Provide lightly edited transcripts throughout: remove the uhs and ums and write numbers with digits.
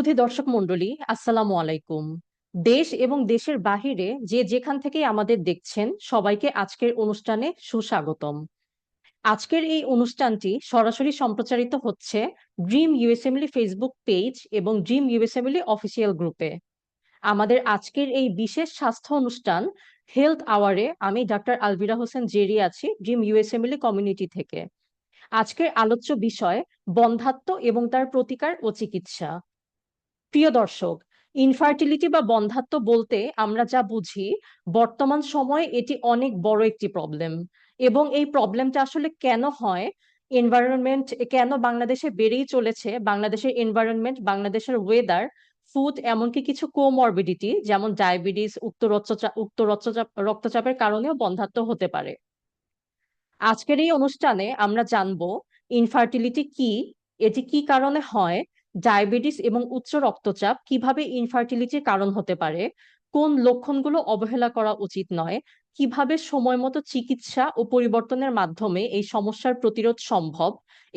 সুধী দর্শক মণ্ডলী, আসসালামু আলাইকুম। দেশ এবং দেশের বাহিরে যে যেখান থেকে আমাদের দেখছেন সবাইকে আজকের অনুষ্ঠানে সুস্বাগতম। আজকের এই অনুষ্ঠানটি সরাসরি সম্প্রচারিত হচ্ছে ড্রিম ইউএসএমএলি ফেসবুক পেজ এবং ড্রিম ইউএসএমএলি অফিসিয়াল গ্রুপে। আমাদের আজকের এই বিশেষ স্বাস্থ্য অনুষ্ঠান হেলথ আওয়ারে আমি ডাক্তার আলভিরা হোসেন জেরি আছি ড্রিম ইউএসএমএলি কমিউনিটি থেকে। আজকের আলোচ্য বিষয় বন্ধ্যাত্ব এবং তার প্রতিকার ও চিকিৎসা। প্রিয় দর্শক, ইনফার্টিলিটি বা বন্ধ্যাত্ব বলতে আমরা যা বুঝি, বর্তমান সময়ে এটি অনেক বড় একটি প্রবলেম। এবং এই প্রবলেমটা আসলে কেন হয়, এনভায়রনমেন্ট কেন বাংলাদেশে বেড়েই চলেছে, বাংলাদেশের এনভায়রনমেন্ট, বাংলাদেশের ওয়েদার, ফুড, এমনকি কিছু কোমরবিডিটি যেমন ডায়াবেটিস, রক্তচাপের কারণেও বন্ধ্যাত্ব হতে পারে। আজকের এই অনুষ্ঠানে আমরা জানবো ইনফার্টিলিটি কি, এটি কি কারণে হয়, ডায়াবেটিস এবং উচ্চ রক্তচাপ কিভাবে ইনফার্টিলিটির কারণ হতে পারে, কোন লক্ষণগুলো অবহেলা করা উচিত নয়, কিভাবে সময় মতো চিকিৎসা ও পরিবর্তনের মাধ্যমে এই সমস্যার প্রতিরোধ সম্ভব,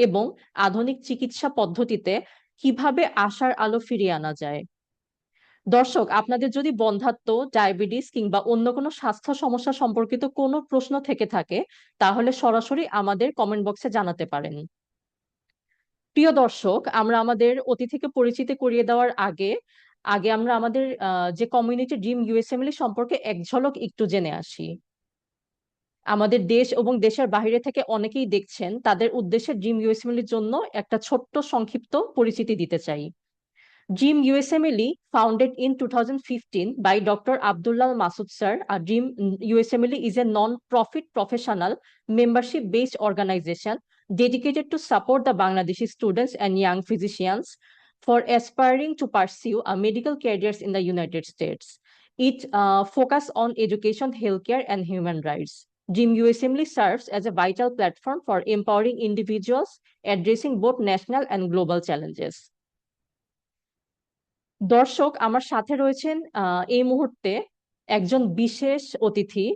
এবং আধুনিক চিকিৎসা পদ্ধতিতে কিভাবে আশার আলো ফিরিয়ে আনা যায়। দর্শক, আপনাদের যদি বন্ধ্যাত্ব, ডায়াবেটিস কিংবা অন্য কোনো স্বাস্থ্য সমস্যা সম্পর্কিত কোনো প্রশ্ন থেকে থাকে, তাহলে সরাসরি আমাদের কমেন্ট বক্সে জানাতে পারেন। প্রিয় দর্শক, আমরা আমাদের অতিথিকে পরিচিতি করিয়ে দেওয়ার আগে আগে আমরা আমাদের যে কমিউনিটি ড্রিম ইউএসএমএলি সম্পর্কে এক ঝলক একটু জেনে আসি। আমাদের দেশ এবং দেশের বাইরে থেকে অনেকেই দেখছেন, তাদের উদ্দেশ্যে ড্রিম ইউএসএমএলির জন্য একটা ছোট্ট সংক্ষিপ্ত পরিচিতি দিতে চাই। Dream USMLE, founded in 2015 by Dr. Abdullah Masood sir, Dream USMLE is a non-profit professional membership-based organization dedicated to support the Bangladeshi students and young physicians for aspiring to pursue a medical careers in the United States. It focus on education, healthcare, and human rights. Dream USMLE serves as a vital platform for empowering individuals addressing both national and global challenges. দর্শক, আমার সাথে রয়েছেন এই মুহূর্তে একজন বিশেষ অতিথি,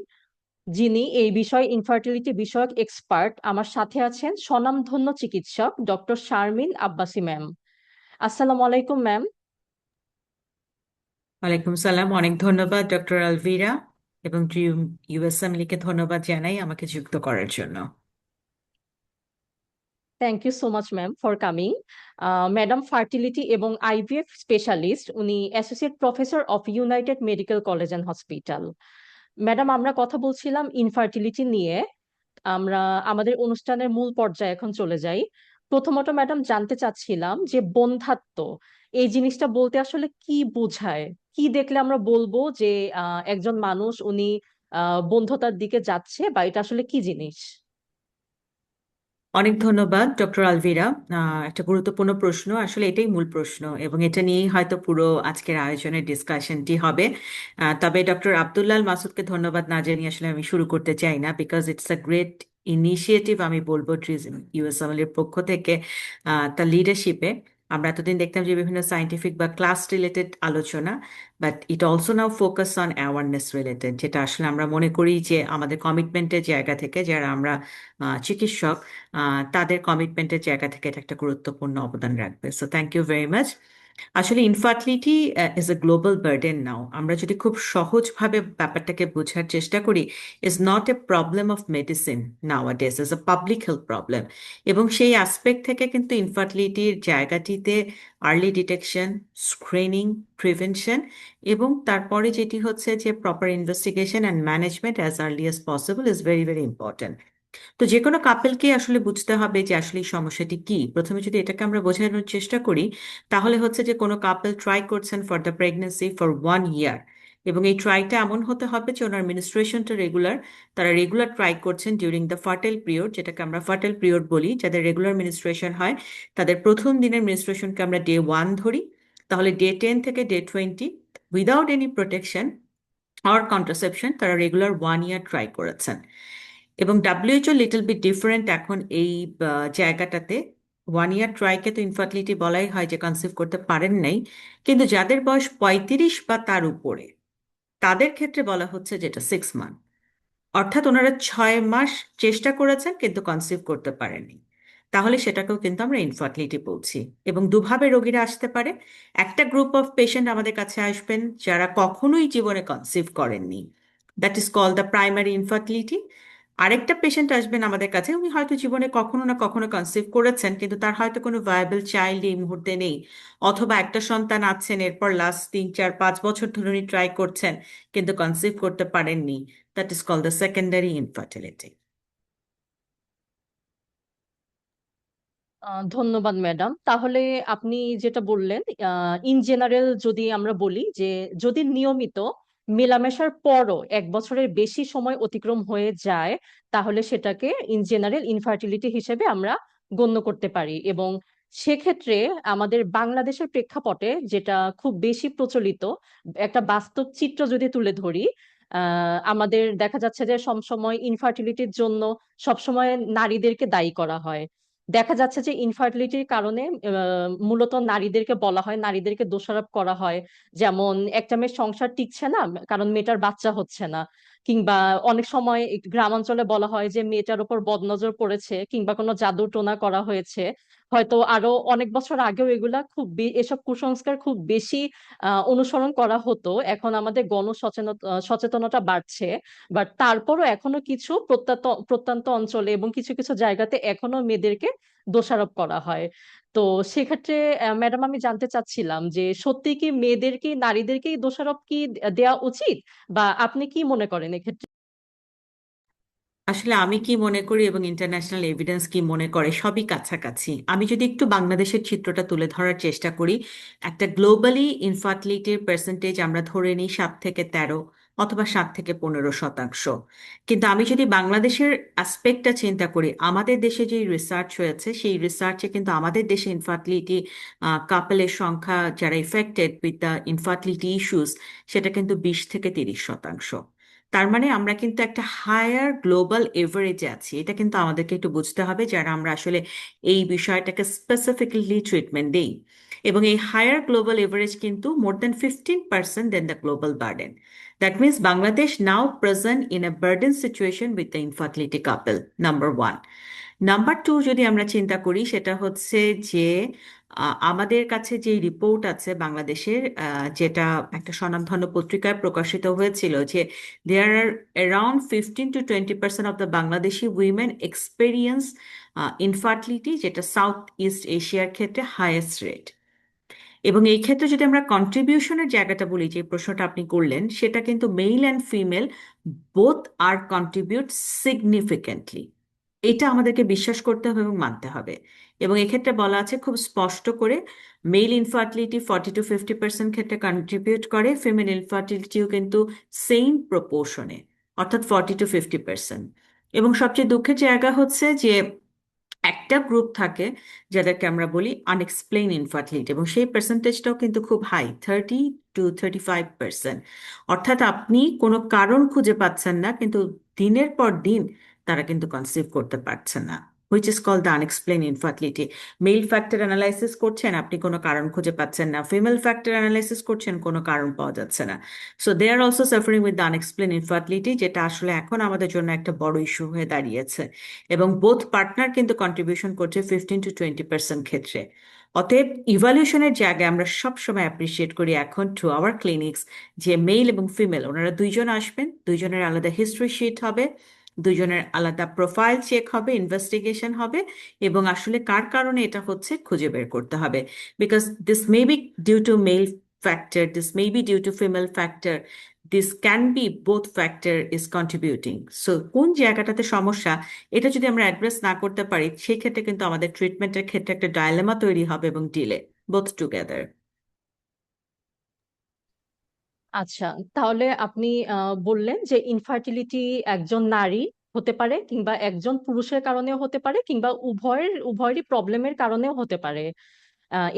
যিনি এই বিষয় ইনফার্টিলিটি বিষয়ক এক্সপার্ট। আমার সাথে আছেন স্বনামধন্য চিকিৎসক ডক্টর শারমিন আব্বাসী ম্যাম। আসসালামু আলাইকুম ম্যাম। ওয়ালাইকুম সালাম। অনেক ধন্যবাদ ডক্টর আলভিরা, এবং ড্রিম ইউএসএমএলকে ধন্যবাদ জানাই আমাকে যুক্ত করার জন্য। Thank you so much ma'am for coming. Madam fertility এবং আইভিএফ স্পেশালিস্ট, উনি associate professor of United Medical College and hospital. Madam, আমরা কথা বলছিলাম ইনফার্টিলিটি নিয়ে। আমরা আমাদের অনুষ্ঠানের মূল পর্যায়ে এখন চলে যাই। প্রথমত ম্যাডাম, জানতে চাচ্ছিলাম যে বন্ধ্যাত্ব এই জিনিসটা বলতে আসলে কি বোঝায়, কি দেখলে আমরা বলবো যে একজন মানুষ উনি বন্ধ্যতার দিকে যাচ্ছে, বা এটা আসলে কি জিনিস। অনেক ধন্যবাদ ডক্টর আলভিরা। একটা গুরুত্বপূর্ণ প্রশ্ন, আসলে এটাই মূল প্রশ্ন, এবং এটা নিয়েই হয়তো পুরো আজকের আয়োজনের ডিসকাশনটি হবে। তবে ডক্টর আব্দুল্লাহ মাসুদকে ধন্যবাদ না জানিয়ে আসলে আমি শুরু করতে চাই না, because it's a great initiative আমি বলবো ট্রিজম ইউএসএমএল এর পক্ষ থেকে। তার লিডারশিপে আমরা এতদিন দেখতাম যে বিভিন্ন সায়েন্টিফিক বা ক্লাস রিলেটেড আলোচনা, but it also now focus on awareness related, যেটা আসলে আমরা মনে করি যে আমাদের কমিটমেন্টের জায়গা থেকে, যারা আমরা চিকিৎসক, তাদের কমিটমেন্টের জায়গা থেকে এটা একটা গুরুত্বপূর্ণ অবদান রাখবে। So thank you very much. আসলে infertility is a global burden now. আমরা যদি খুব সহজভাবে ব্যাপারটাকে বোঝার চেষ্টা করি, is not a problem of medicine nowadays, is a public health problem. এবং সেই অ্যাসপেক্ট থেকে কিন্তু ইনফার্টিলিটির জায়গাটিতে আর্লি ডিটেকশন, স্ক্রিনিং, প্রিভেনশন, এবং তারপরে যেটি হচ্ছে যে proper investigation and management as early as possible is very very important. তো যে কোনো কাপেলকে আসলে বুঝতে হবে যে আসলে এই সমস্যাটি কি। প্রথমে যদি এটাকে আমরা বোঝানোর চেষ্টা করি, তাহলে হচ্ছে যে কোনো কাপেল ট্রাই করছেন ফর দ্য প্রেগনেন্সি ফর 1 ইয়ার, এবং এই ট্রাইটা এমন হতে হবে যে ওনার মিনিস্ট্রেশনটা রেগুলার, তারা রেগুলার ট্রাই করছেন ডিউরিং দ্য ফার্টাইল পিরিয়ড, যেটাকে আমরা ফার্টাইল পিরিয়ড বলি। যাদের রেগুলার মিনিস্ট্রেশন হয়, তাদের প্রথম দিনের মিনিস্ট্রেশনকে আমরা ডে 1 ধরি, তাহলে ডে 10 থেকে ডে 20 উইদাউট এনি প্রোটেকশন আর কন্ট্রাসেপশন তারা রেগুলার 1 ইয়ার ট্রাই করেছেন। এবং ডাব্লিউএইচও লিটল বিট ডিফারেন্ট এখন এই জায়গাটাতে। 1 ইয়ার ট্রাইকে তো ইনফার্টিলিটি বলাই হয় যে কনসিভ করতে পারেন নাই, কিন্তু যাদের বয়স 35 বা তার উপরে, তাদের ক্ষেত্রে বলা হচ্ছে যেটা 6 মান্থ, অর্থাৎ ওনারা 6 মাস চেষ্টা করেছেন কিন্তু কনসিভ করতে পারেননি। তাহলে সেটাকেও কিন্তু আমরা ইনফার্টিলিটি বলছি। এবং দুভাবে রোগীরা আসতে পারে। একটা গ্রুপ অফ পেশেন্ট আমাদের কাছে আসবেন যারা কখনোই জীবনে কনসিভ করেননি, that is call the primary infertility. আরেকটা পেশেন্ট আসবেন আমাদের কাছে, উনি হয়তো জীবনে কখনো না কখনো কনসিভ করেছেন, কিন্তু তার হয়তো কোনো ভায়াবল চাইল্ড এই মুহূর্তে নেই, অথবা একটা সন্তান আছেন, এরপর লাস্ট 3 4 5 বছর ধরে উনি ট্রাই করছেন কিন্তু কনসিভ করতে পারেননি। That is call the secondary infertility. ধন্যবাদ ম্যাডাম। তাহলে আপনি যেটা বললেন, ইন জেনারেল যদি আমরা বলি যে যদি নিয়মিত মেলামেশার পরও 1 বছরের বেশি সময় অতিক্রম হয়ে যায়, তাহলে সেটাকে ইন জেনারেল ইনফার্টিলিটি হিসেবে আমরা গণ্য করতে পারি। এবং সেক্ষেত্রে আমাদের বাংলাদেশের প্রেক্ষাপটে যেটা খুব বেশি প্রচলিত, একটা বাস্তব চিত্র যদি তুলে ধরি, আমাদের দেখা যাচ্ছে যে সবসময় ইনফার্টিলিটির জন্য সবসময় নারীদেরকে দায়ী করা হয়। দেখা যাচ্ছে যে ইনফার্টিলিটির কারণে মূলত নারীদেরকে বলা হয়, নারীদেরকে দোষারোপ করা হয়। যেমন একটা মেয়ের সংসার টিকছে না কারণ মেয়েটার বাচ্চা হচ্ছে না, কিংবা অনেক সময় গ্রামাঞ্চলে বলা হয় যে মেয়েটার উপর বদনজর পড়েছে কিংবা কোনো জাদু টোনা করা হয়েছে। হয়তো আরো অনেক বছর আগেও এগুলা এসব কুসংস্কার খুব বেশি অনুসরণ করা হতো। এখন আমাদের সচেতনতা বাড়ছে, বাট তারপরও এখনো কিছু প্রত্যন্ত প্রত্যন্ত অঞ্চলে এবং কিছু কিছু জায়গাতে এখনো মেয়েদেরকে দোষারোপ করা হয়। তো সেক্ষেত্রে ম্যাডাম, আমি জানতে চাচ্ছিলাম যে সত্যি কি মেয়েদেরকে, নারীদেরকেই দোষারোপ কি দেওয়া উচিত, বা আপনি কি মনে করেন এক্ষেত্রে? আসলে আমি কি মনে করি এবং ইন্টারন্যাশনাল এভিডেন্স কি মনে করে, সবই কাছাকাছি। আমি যদি একটু বাংলাদেশের চিত্রটা তুলে ধরার চেষ্টা করি, একটা গ্লোবালি ইনফার্টিলিটির পার্সেন্টেজ আমরা ধরে নিই 7 থেকে 13 অথবা 7 থেকে 15%। কিন্তু আমি যদি বাংলাদেশের অ্যাসপেক্টটা চিন্তা করি, আমাদের দেশে যে রিসার্চ হয়েছে সেই রিসার্চে কিন্তু আমাদের দেশে ইনফার্টিলিটি কাপলের সংখ্যা যারা affected with the infertility issues, সেটা কিন্তু 20 থেকে 30%। তার মানে আমরা কিন্তু একটা হায়ার গ্লোবাল এভারেজে আছি। এটা কিন্তু আমাদেরকে একটু বুঝতে হবে যারা আমরা আসলে এই বিষয়টাকে স্পেসিফিক্যালি ট্রিটমেন্ট দেই। এবং এই হায়ার গ্লোবাল এভারেজ কিন্তু more than 15% than the global burden. That means Bangladesh now present in a burden situation with the infertility couple, number one. Number two যদি আমরা চিন্তা করি, সেটা হচ্ছে যে আমাদের কাছে যে রিপোর্ট আছে বাংলাদেশের, যেটা একটা স্বনামধন্য পত্রিকায় প্রকাশিত হয়েছিল, যে there are around 15 to 20% of the Bangladeshi women experience infertility, যেটা সাউথ ইস্ট এশিয়ার ক্ষেত্রে হাইয়েস্ট রেট। এবং এই ক্ষেত্রে যদি আমরা কন্ট্রিবিউশনের জায়গাটা বলি, যে প্রশ্নটা আপনি করলেন, সেটা কিন্তু মেল অ্যান্ড ফিমেল বোথ আর কন্ট্রিবিউট সিগনিফিকেন্টলি। এটা আমাদেরকে বিশ্বাস করতে হবে এবং মানতে হবে। এবং এক্ষেত্রে বলা আছে খুব স্পষ্ট করে, মেল ইনফার্টিলিটি 40 to 50% ক্ষেত্রে কন্ট্রিবিউট করে, ফিমেল ইনফার্টিলিটিও কিন্তু সেম প্রপোর্শনে, অর্থাৎ 40 to 50%। এবং সবচেয়ে দুঃখের জায়গা হচ্ছে যে একটা গ্রুপ থাকে যাদেরকে আমরা বলি আনএক্সপ্লেইন ইনফার্টিলিটি, এবং সেই পার্সেন্টেজটাও কিন্তু খুব হাই, 30 to 35%। অর্থাৎ আপনি কোনো কারণ খুঁজে পাচ্ছেন না, কিন্তু দিনের পর দিন তারা কিন্তু কনসিভ করতে পারছে না, which is call the unexplain infertility. Male factor analysis করছেন, আপনি কোনো কারণ খুঁজে পাচ্ছেন না। ফিমেল ফ্যাক্টর অ্যানালাইসিস করছেন, কোনো কারণ পাওয়া যাচ্ছে না। So they are also suffering with the unexplain infertility, যেটা আসলে এখন আমাদের জন্য একটা বড় ইস্যু হয়ে দাঁড়িয়েছে। এবং বোথ পার্টনার কিন্তু কন্ট্রিবিউশন করছে 15 to 20% ক্ষেত্রে। অতএব ইভালিউশনের জায়গায় আমরা সবসময় অ্যাপ্রিসিয়েট করি এখন টু আওয়ার ক্লিনিক্স, যে মেল এবং ফিমেল ওনারা দুইজন আসবেন, দুইজনের আলাদা হিস্ট্রি শিট হবে, দুইজনের আলাদা প্রোফাইল চেক হবে, ইনভেস্টিগেশন হবে, এবং আসলে কার কারণে এটা হচ্ছে খুঁজে বের করতে হবে। Because this may be due to male factor, this may be due to female factor, this can be both factor is contributing. So কোন জায়গাটাতে সমস্যা, এটা যদি আমরা অ্যাড্রেস না করতে পারি, সেই ক্ষেত্রে কিন্তু আমাদের ট্রিটমেন্টের ক্ষেত্রে একটা ডায়লেমা তৈরি হবে এবং ডিলে, বোথ টুগেদার। আচ্ছা, তাহলে আপনি বললেন যে ইনফার্টিলিটি একজন নারী হতে পারে, কিংবা একজন পুরুষের কারণেও হতে পারে, কিংবা উভয়েরই প্রবলেমের কারণেও হতে পারে।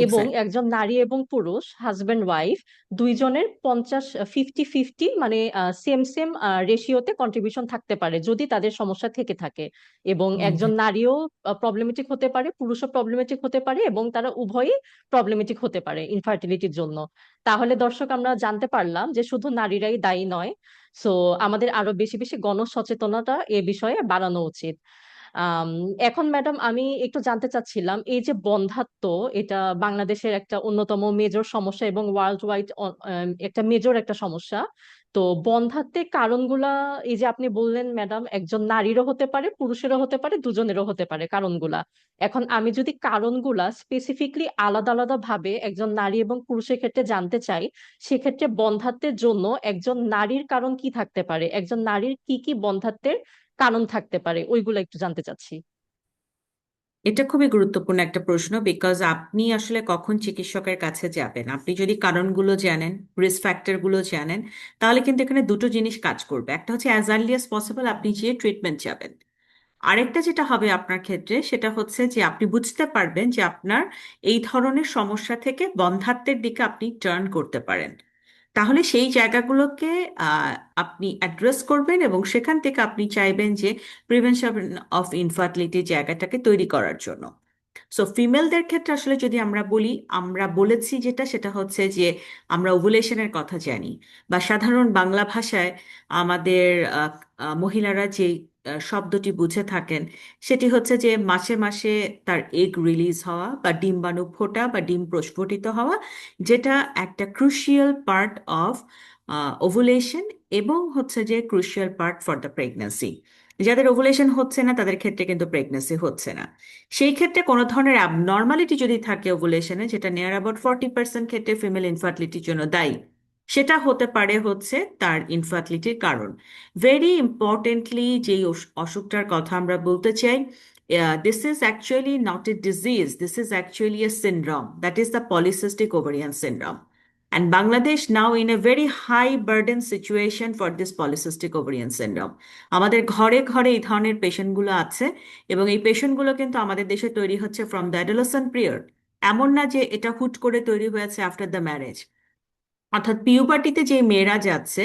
এবং এক্স্যাক্ট। একজন নারী এবং পুরুষ, হাজবেন্ড ওয়াইফ, দুইজনের 50-50, মানে সেম সেম রেশিওতে কন্ট্রিবিউশন থাকতে পারে যদি তাদের সমস্যা থেকে থাকে। এবং একজন নারীও প্রবলেমেটিক হতে পারে, পুরুষও প্রবলেমেটিক হতে পারে, এবং তারা উভয়ই প্রবলেমেটিক হতে পারে ইনফার্টিলিটির জন্য। তাহলে দর্শক, আমরা জানতে পারলাম যে শুধু নারীরাই দায়ী নয়। সো আমাদের আরো বেশি বেশি গণসচেতনতা এ বিষয়ে বাড়ানো উচিত। আম, এখন ম্যাডাম আমি একটু জানতে চাচ্ছিলাম, এই যে বন্ধ্যাত্ব, এটা বাংলাদেশের একটা অন্যতম মেজর সমস্যা এবং ওয়ার্ল্ড ওয়াইড একটা মেজর একটা সমস্যা। তো বন্ধ্যাত্বের কারণগুলা, এই যে আপনি বললেন ম্যাডাম, একজন নারীরও হতে পারে, পুরুষেরও হতে পারে, দুজনেরও হতে পারে কারণগুলা। এখন আমি যদি কারণগুলা স্পেসিফিকলি আলাদা আলাদা ভাবে একজন নারী এবং পুরুষের ক্ষেত্রে জানতে চাই, সেক্ষেত্রে বন্ধ্যাত্বের জন্য একজন নারীর কারণ কি থাকতে পারে, একজন নারীর কি কি বন্ধ্যাত্বের কারণ থাকতে পারে, ওইগুলো একটু জানতে চাচ্ছি। এটা খুবই গুরুত্বপূর্ণ একটা প্রশ্ন, বিকজ আপনি আসলে কখন চিকিৎসকের কাছে যাবেন, আপনি যদি কারণগুলো জানেন, রিস্ক ফ্যাক্টরগুলো জানেন, তাহলে কিন্তু এখানে দুটো জিনিস কাজ করবে। একটা হচ্ছে অ্যাজ আর্লি অ্যাজ পসিবল আপনি যে ট্রিটমেন্ট যাবেন। আরেকটা যেটা হবে আপনার ক্ষেত্রে সেটা হচ্ছে যে আপনি বুঝতে পারবেন যে আপনার এই ধরনের সমস্যা থেকে বন্ধ্যাত্বের দিকে আপনি টার্ন করতে পারেন। তাহলে সেই জায়গাগুলোকে আহ, আপনি অ্যাড্রেস করবেন এবং সেখান থেকে আপনি চাইবেন যে প্রিভেনশন অফ ইনফার্টিলিটি জায়গাটাকে তৈরি করার জন্য। সো ফিমেলদের ক্ষেত্রে আসলে যদি আমরা বলি, আমরা বলেছি যেটা সেটা হচ্ছে যে আমরা ওভুলেশনের কথা জানি, বা সাধারণ বাংলা ভাষায় আমাদের মহিলারা যে শব্দটি বুঝে থাকেন সেটি হচ্ছে যে মাসে মাসে তার এগ রিলিজ হওয়া বা ডিম্বাণু ফোটা বা ডিম প্রস্ফুটিত হওয়া, যেটা একটা ক্রুশিয়াল পার্ট অফ ওভুলেশন এবং হচ্ছে যে crucial part for the pregnancy. যাদের ওভুলেশন হচ্ছে না তাদের ক্ষেত্রে কিন্তু প্রেগন্যান্সি হচ্ছে না। সেই ক্ষেত্রে কোনো ধরনের অ্যাবনর্মালিটি যদি থাকে ওভুলেশনে, যেটা নিয়ার অ্যাবাউট 40% ক্ষেত্রে ফিমেল ইনফার্টিলিটির জন্য দায়ী, সেটা হতে পারে হচ্ছে তার ইনফার্টিলিটির কারণ। ভেরি ইম্পর্টেন্টলি যেই অসুখটার কথা আমরা বলতে চাই, this is actually not a disease, this is actually A syndrome, that is the polycystic ovarian syndrome. And Bangladesh now in a very high burden situation for this polycystic ovarian syndrome. আমাদের ঘরে ঘরে এই ধরনের পেশেন্টগুলো আছে, এবং এই পেশেন্টগুলো কিন্তু আমাদের দেশে তৈরি হচ্ছে ফ্রম দ্য অ্যাডোলেসেন্ট পিরিয়ড। এমন না যে এটা হুট করে তৈরি হয়েছে আফটার দ্য ম্যারেজ। অর্থাৎ পিউবার্টিতে যে মেয়েরা যাচ্ছে,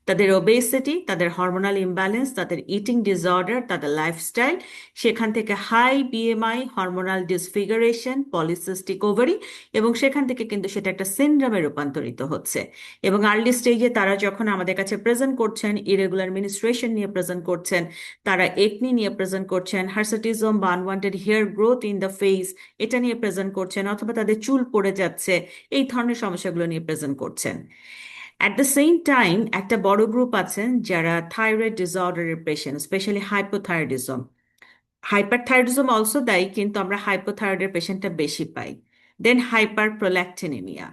তাদের ওবেসিটি, তাদের হরমোনাল ইমব্যালেন্স, তাদের ইটিং ডিসঅর্ডার, তাদের লাইফস্টাইল, সেখান থেকে high BMI, hormonal disfiguration, polycystic ovary, এবং সেখান থেকে কিন্তু সেটা একটা সিনড্রোমে রূপান্তরিত হচ্ছে। এবং আর্লি স্টেজে তারা যখন আমাদের কাছে প্রেজেন্ট করছেন, ইরেগুলার মিনিস্ট্রেশন নিয়ে প্রেজেন্ট করছেন, তারা একনি নিয়ে প্রেজেন্ট করছেন, হার্সিটিজম বা unwanted hair growth in the face, এটা নিয়ে প্রেজেন্ট করছেন, অথবা তাদের চুল পড়ে যাচ্ছে, এই ধরনের সমস্যাগুলো নিয়ে প্রেজেন্ট করছেন। অ্যাট দ্য সেম টাইম একটা বড় গ্রুপ আছেন যারা থাইরয়েড ডিসঅর্ডারের patient, specially hypothyroidism. Hyperthyroidism also দায়ী, কিন্তু আমরা হাইপোথাইরয়েডের পেশেন্টটা বেশি পাই। দেন হাইপার প্রোল্যাক্টিনেমিয়া।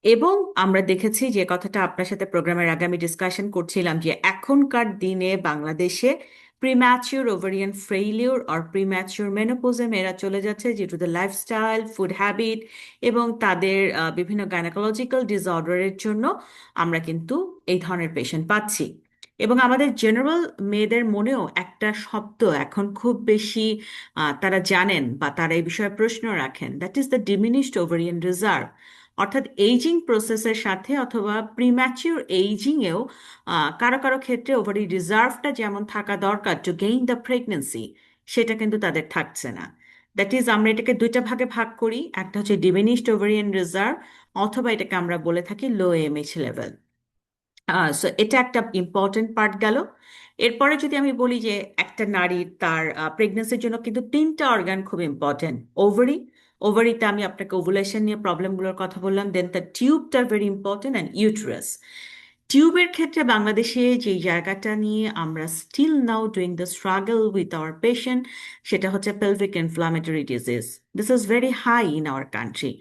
এবং আমরা দেখেছি যে কথাটা আপনার সাথে প্রোগ্রামের আগে আমি ডিসকাশন করছিলাম, যে এখনকার দিনে বাংলাদেশে প্রিম্যাচিউর ওভারিয়ান ফেইলিউর আর প্রিম্যাচিউর মেনোপোজে মেয়েরা চলে যাচ্ছে due to the lifestyle, food habit এবং তাদের বিভিন্ন গাইনোকোলজিক্যাল ডিসঅর্ডারের জন্য আমরা কিন্তু এই ধরনের পেশেন্ট পাচ্ছি। এবং আমাদের জেনারেল মেয়েদের মনেও একটা শব্দ এখন খুব বেশি তারা জানেন বা তারা এই বিষয়ে প্রশ্ন রাখেন, that is the diminished ovarian reserve. অর্থাৎ এইজিং প্রসেসের সাথে অথবা প্রিম্যাচিউর এইজিংয়েও কারো কারো ক্ষেত্রে ওভারি রিজার্ভটা যেমন থাকা দরকার টু গেইন দ্য প্রেগনেন্সি, সেটা কিন্তু তাদের থাকছে না। দ্যাট ইজ আমরা এটাকে দুইটা ভাগে ভাগ করি, একটা হচ্ছে ডিমিনিশড ওভারিয়ান রিজার্ভ, অথবা এটাকে আমরা বলে থাকি লো এমএইচ লেভেল। সো এটা একটা ইম্পর্টেন্ট পার্ট গেল। এরপরে যদি আমি বলি যে একটা নারীর তার প্রেগনেন্সির জন্য কিন্তু তিনটা অর্গান খুব ইম্পর্টেন্ট। ওভারি, ওভারিতে আমি আপনাকে ওভুলেশন নিয়ে প্রবলেমগুলোর কথা বললাম। দেন দ্য টিউবটা ভেরি ইম্পর্টেন্ট, অ্যান্ড ইউটেরাস। টিউবের ক্ষেত্রে বাংলাদেশে যে জায়গাটা নিয়ে আমরা still now doing the struggle with our patient, সেটা হচ্ছে pelvic inflammatory disease. This is very high in our country.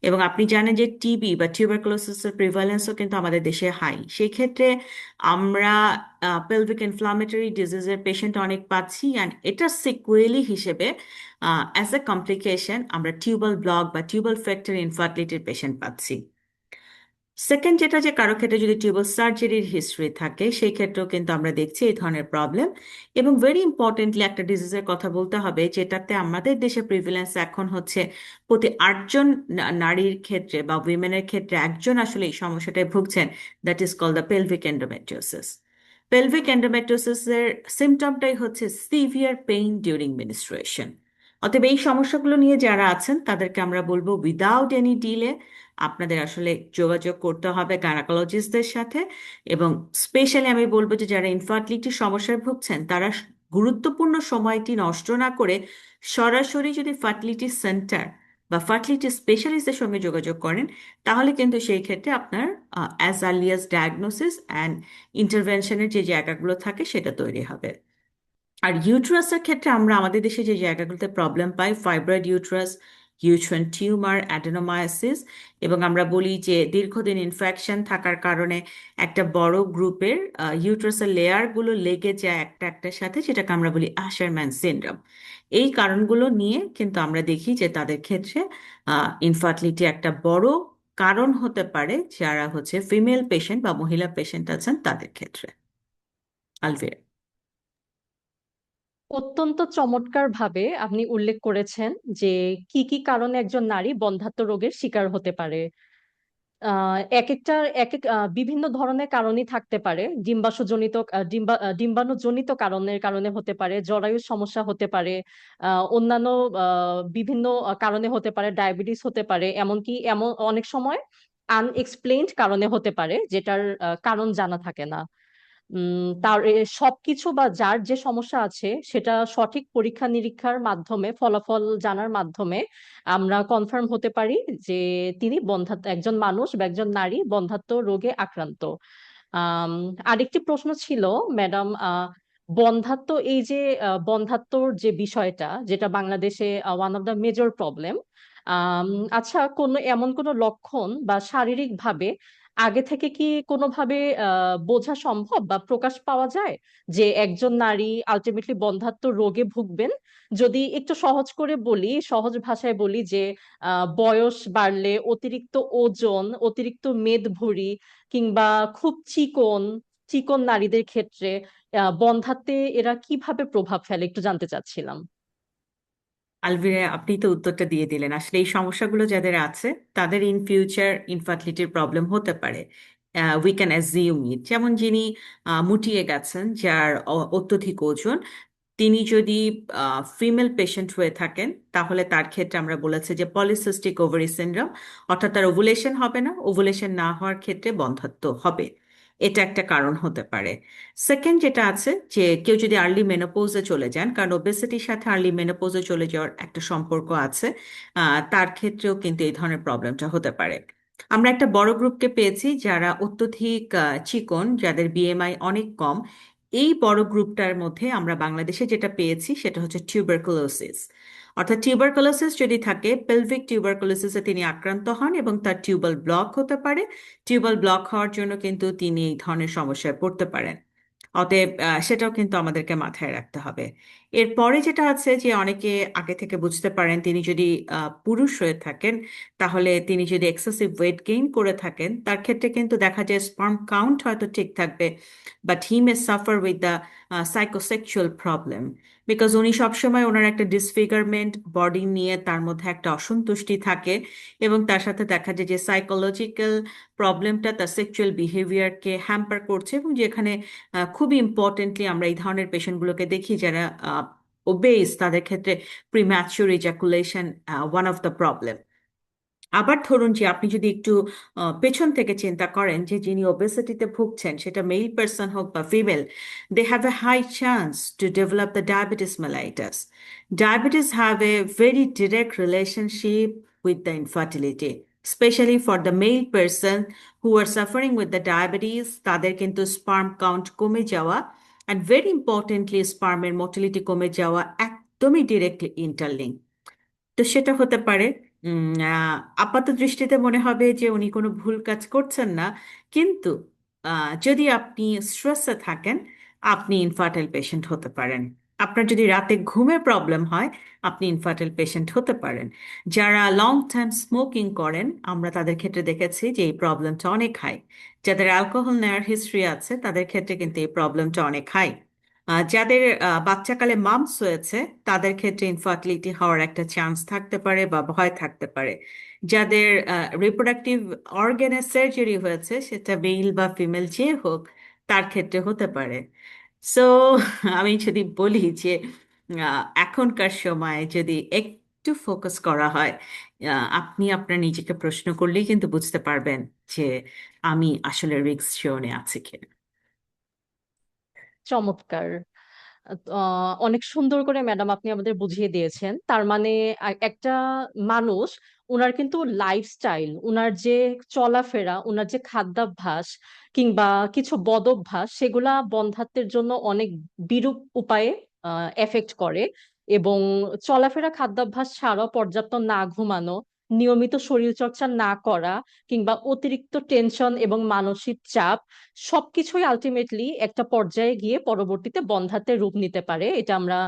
এবং আপনি জানেন যে টিবি বা টিউবারকুলোসিসের প্রিভ্যালেন্সও কিন্তু আমাদের দেশে হাই। সেই ক্ষেত্রে আমরা পেলভিক ইনফ্লামেটরি ডিজিজের পেশেন্ট অনেক পাচ্ছি, অ্যান্ড এটা সিকুয়েলি হিসেবে অ্যাজ এ কমপ্লিকেশন আমরা টিউবাল ব্লক বা টিউবাল ফ্র্যাকচার ইনফার্টিলিটির পেশেন্ট পাচ্ছি। সেকেন্ড যেটা, যে কারো ক্ষেত্রে যদি টিউবাল সার্জারির হিস্ট্রি থাকে, সেই ক্ষেত্রেও কিন্তু আমরা দেখছি এই ধরনের প্রবলেম। এবং ভেরি ইম্পর্টেন্টলি একটা ডিজিজের কথা বলতে হবে যেটাতে আমাদের দেশে প্রিভিলেন্স এখন হচ্ছে প্রতি 8জন নারীর ক্ষেত্রে বা উইমেনের ক্ষেত্রে একজন আসলে এই সমস্যাটায় ভুগছেন। That is call the pelvic endometriosis. Pelvic এন্ডোমেট্রিওসিসের সিমটমটাই হচ্ছে সিভিয়ার পেইন ডিউরিং মেনস্ট্রুয়েশন। অতএব এই সমস্যাগুলো নিয়ে যারা আছেন তাদেরকে আমরা বলবো উইদাউট এনি ডিলে আপনাদের আসলে যোগাযোগ করতে হবে গাইনোকোলজিস্টদের সাথে। এবং স্পেশালি আমি বলবো যে যারা ইনফার্টিলিটির সমস্যায় ভুগছেন তারা গুরুত্বপূর্ণ সময়টি নষ্ট না করে সরাসরি যদি ফার্টিলিটি সেন্টার বা ফার্টিলিটি স্পেশালিস্টের সঙ্গে যোগাযোগ করেন, তাহলে কিন্তু সেই ক্ষেত্রে আপনার as early as diagnosis and ইন্টারভেনশনের যে জায়গাগুলো থাকে সেটা তৈরি হবে। আর ইউট্রাসের ক্ষেত্রে আমরা আমাদের দেশে যে জায়গাগুলোতে প্রবলেম পাই, fibroid uterus, uterine tumour, adenomyosis, এবং আমরা বলি যে দীর্ঘদিন ইনফেকশন থাকার কারণে একটা বড় গ্রুপের ইউট্রাসের লেয়ারগুলো লেগে যায় একটা একটার সাথে, যেটাকে আমরা বলি অ্যাশারম্যান সিনড্রোম। এই কারণগুলো নিয়ে কিন্তু আমরা দেখি যে তাদের ক্ষেত্রে ইনফার্টিলিটি একটা বড় কারণ হতে পারে, যারা হচ্ছে ফিমেল পেশেন্ট বা মহিলা পেশেন্ট আছেন তাদের ক্ষেত্রে। আলভিরা। অত্যন্ত চমৎকার ভাবে আপনি উল্লেখ করেছেন যে কি কি কারণে একজন নারী বন্ধ্যাত্ব রোগের শিকার হতে পারে। এক একটা এক এক বিভিন্ন ধরনের কারণই থাকতে পারে। ডিম্বাণুজনিত কারণের কারণে হতে পারে, জরায়ুর সমস্যা হতে পারে, অন্যান্য বিভিন্ন কারণে হতে পারে, ডায়াবেটিস হতে পারে, এমনকি এমন অনেক সময় আনএক্সপ্লেইনড কারণে হতে পারে যেটার কারণ জানা থাকে না। তার সবকিছু বা যার যে সমস্যা আছে সেটা সঠিক পরীক্ষা নিরীক্ষার মাধ্যমে, ফলাফল জানার মাধ্যমে আমরা কনফার্ম হতে পারি যে তিনি বন্ধ্যাত্ব, একজন মানুষ বা একজন নারী বন্ধ্যাত্ব রোগে আক্রান্ত। আম, আরেকটি প্রশ্ন ছিল ম্যাডাম, বন্ধ্যাত্ব, এই যে বন্ধ্যাত্বর যে বিষয়টা, যেটা বাংলাদেশে one of the major problem. আচ্ছা, এমন কোনো লক্ষণ বা শারীরিক ভাবে আগে থেকে কি কোনোভাবে বোঝা সম্ভব বা প্রকাশ পাওয়া যায় যে একজন নারী আলটিমেটলি বন্ধ্যাত্ব রোগে ভুগবেন? যদি একটু সহজ করে বলি, সহজ ভাষায় বলি যে বয়স বাড়লে, অতিরিক্ত ওজন, অতিরিক্ত মেদভুঁড়ি, কিংবা খুব চিকন চিকন নারীদের ক্ষেত্রে বন্ধ্যাত্বে এরা কিভাবে প্রভাব ফেলে একটু জানতে চাচ্ছিলাম। আলভিরা, আপনি তো উত্তরটা দিয়ে দিলেন। আসলে এই সমস্যাগুলো যাদের আছে তাদের ইন ফিউচার ইনফার্টিলিটির প্রবলেম হতে পারে। উই ক্যান অ্যাজিউম ইট। যেমন যিনি মুটিয়ে গেছেন, যার অত্যধিক ওজন, তিনি যদি ফিমেল পেশেন্ট হয়ে থাকেন, তাহলে তার ক্ষেত্রে আমরা বলেছি যে পলিসিস্টিক ওভারি সিনড্রোম, অর্থাৎ তার ওভুলেশন হবে না, ওভুলেশন না হওয়ার ক্ষেত্রে বন্ধ্যাত্ব হবে। এটা একটা কারণ হতে পারে। সেকেন্ড যেটা আছে, যে কেউ যদি আর্লি মেনোপোজে চলে যান, কারণ ওবেসিটির সাথে আর্লি মেনোপোজে চলে যাওয়ার একটা সম্পর্ক আছে, তার ক্ষেত্রেও কিন্তু এই ধরনের প্রবলেমটা হতে পারে। আমরা একটা বড় গ্রুপকে পেয়েছি যারা অত্যধিক চিকন, যাদের বিএমআই অনেক কম। এই বড় গ্রুপটার মধ্যে আমরা বাংলাদেশে যেটা পেয়েছি সেটা হচ্ছে টিউবারকুলোসিস। অর্থাৎ টিউবারকুলোসিস যদি থাকে, পেলভিক টিউবারকুলোসিসে তিনি আক্রান্ত হন এবং তার টিউবাল ব্লক হতে পারে। টিউবাল ব্লক হওয়ার জন্য কিন্তু তিনি এই ধরনের সমস্যায় পড়তে পারেন। অতএব সেটাও কিন্তু আমাদেরকে মাথায় রাখতে হবে। এরপরে যেটা আছে, যে অনেকে আগে থেকে বুঝতে পারেন তিনি যদি পুরুষ হয়ে থাকেন, তাহলে তিনি যদি এক্সেসিভ ওয়েট গেইন করে থাকেন, তার ক্ষেত্রে কিন্তু দেখা যায় স্পার্ম কাউন্ট হয়তো ঠিক থাকবে, but he May suffer with the psychosexual problem. Because উনি সবসময় ওনার একটা ডিসফিগারমেন্ট বডি নিয়ে তার মধ্যে একটা অসন্তুষ্টি থাকে, এবং তার সাথে দেখা যায় যে সাইকোলজিক্যাল প্রবলেমটা তার সেক্সুয়াল বিহেভিয়ারকে হ্যাম্পার করছে, এবং যেখানে খুবই ইম্পর্টেন্টলি আমরা এই ধরনের পেশেন্টগুলোকে দেখি যারা ওবেস, তাদের ক্ষেত্রে premature ejaculation one of the problem. আবার ধরুন যে আপনি যদি একটু পেছন থেকে চিন্তা করেন, যে যিনি ওবেসিটিতে ভুগছেন, সেটা মেল পার্সন হোক বা female, they have a high chance to develop the diabetes mellitus. Diabetes have a very direct relationship with the infertility, especially for the male person who are suffering with the diabetes, তাদের কিন্তু sperm count কমে যাওয়া, and very importantly স্পার্মের motility কমে যাওয়া একদমই directly interlink. তো সেটা হতে পারে। আপাত দৃষ্টিতে মনে হবে যে উনি কোনো ভুল কাজ করছেন না, কিন্তু যদি আপনি স্ট্রেসে থাকেন, আপনি ইনফার্টাইল পেশেন্ট হতে পারেন। আপনার যদি রাতে ঘুমের প্রবলেম হয়, আপনি ইনফার্টাইল পেশেন্ট হতে পারেন। যারা লং টাইম স্মোকিং করেন, আমরা তাদের ক্ষেত্রে দেখেছি যে এই প্রবলেমটা অনেক হাই। যাদের অ্যালকোহল নেওয়ার হিস্ট্রি আছে, তাদের ক্ষেত্রে কিন্তু এই প্রবলেমটা অনেক হাই। যাদের বাচ্চাকালে মামস হয়েছে, তাদের ক্ষেত্রে ইনফার্টিলিটি হওয়ার একটা চান্স থাকতে পারে বা ভয় থাকতে পারে। যাদের রিপ্রোডাক্টিভ অর্গানের সার্জারি হয়েছে, সেটা মেল বা ফিমেল যে হোক, তার ক্ষেত্রে হতে পারে। সো আমি যদি বলি যে এখনকার সময় যদি একটু ফোকাস করা হয়, আপনি আপনার নিজেকে প্রশ্ন করলেই কিন্তু বুঝতে পারবেন যে আমি আসলে রিস্ক জোনে আছি কিনা। চমৎকার। অনেক সুন্দর করে ম্যাডাম আপনি আমাদের বুঝিয়ে দিয়েছেন। তার মানে একটা মানুষ, উনার কিন্তু লাইফস্টাইল, উনার যে চলাফেরা, উনার যে খাদ্যাভ্যাস কিংবা কিছু বদভ্যাস, সেগুলা বন্ধ্যাত্বের জন্য অনেক বিরূপ উপায়ে এফেক্ট করে। এবং চলাফেরা, খাদ্যাভ্যাস ছাড়াও পর্যাপ্ত না ঘুমানো, নিয়মিত শরীরচর্চা না করা, কিংবা অতিরিক্ত টেনশন এবং মানসিক চাপ, সবকিছুই আলটিমেটলি একটা পর্যায়ে গিয়ে পরবর্তীতে বন্ধ্যাত্বের রূপ নিতে পারে। এটা আমরা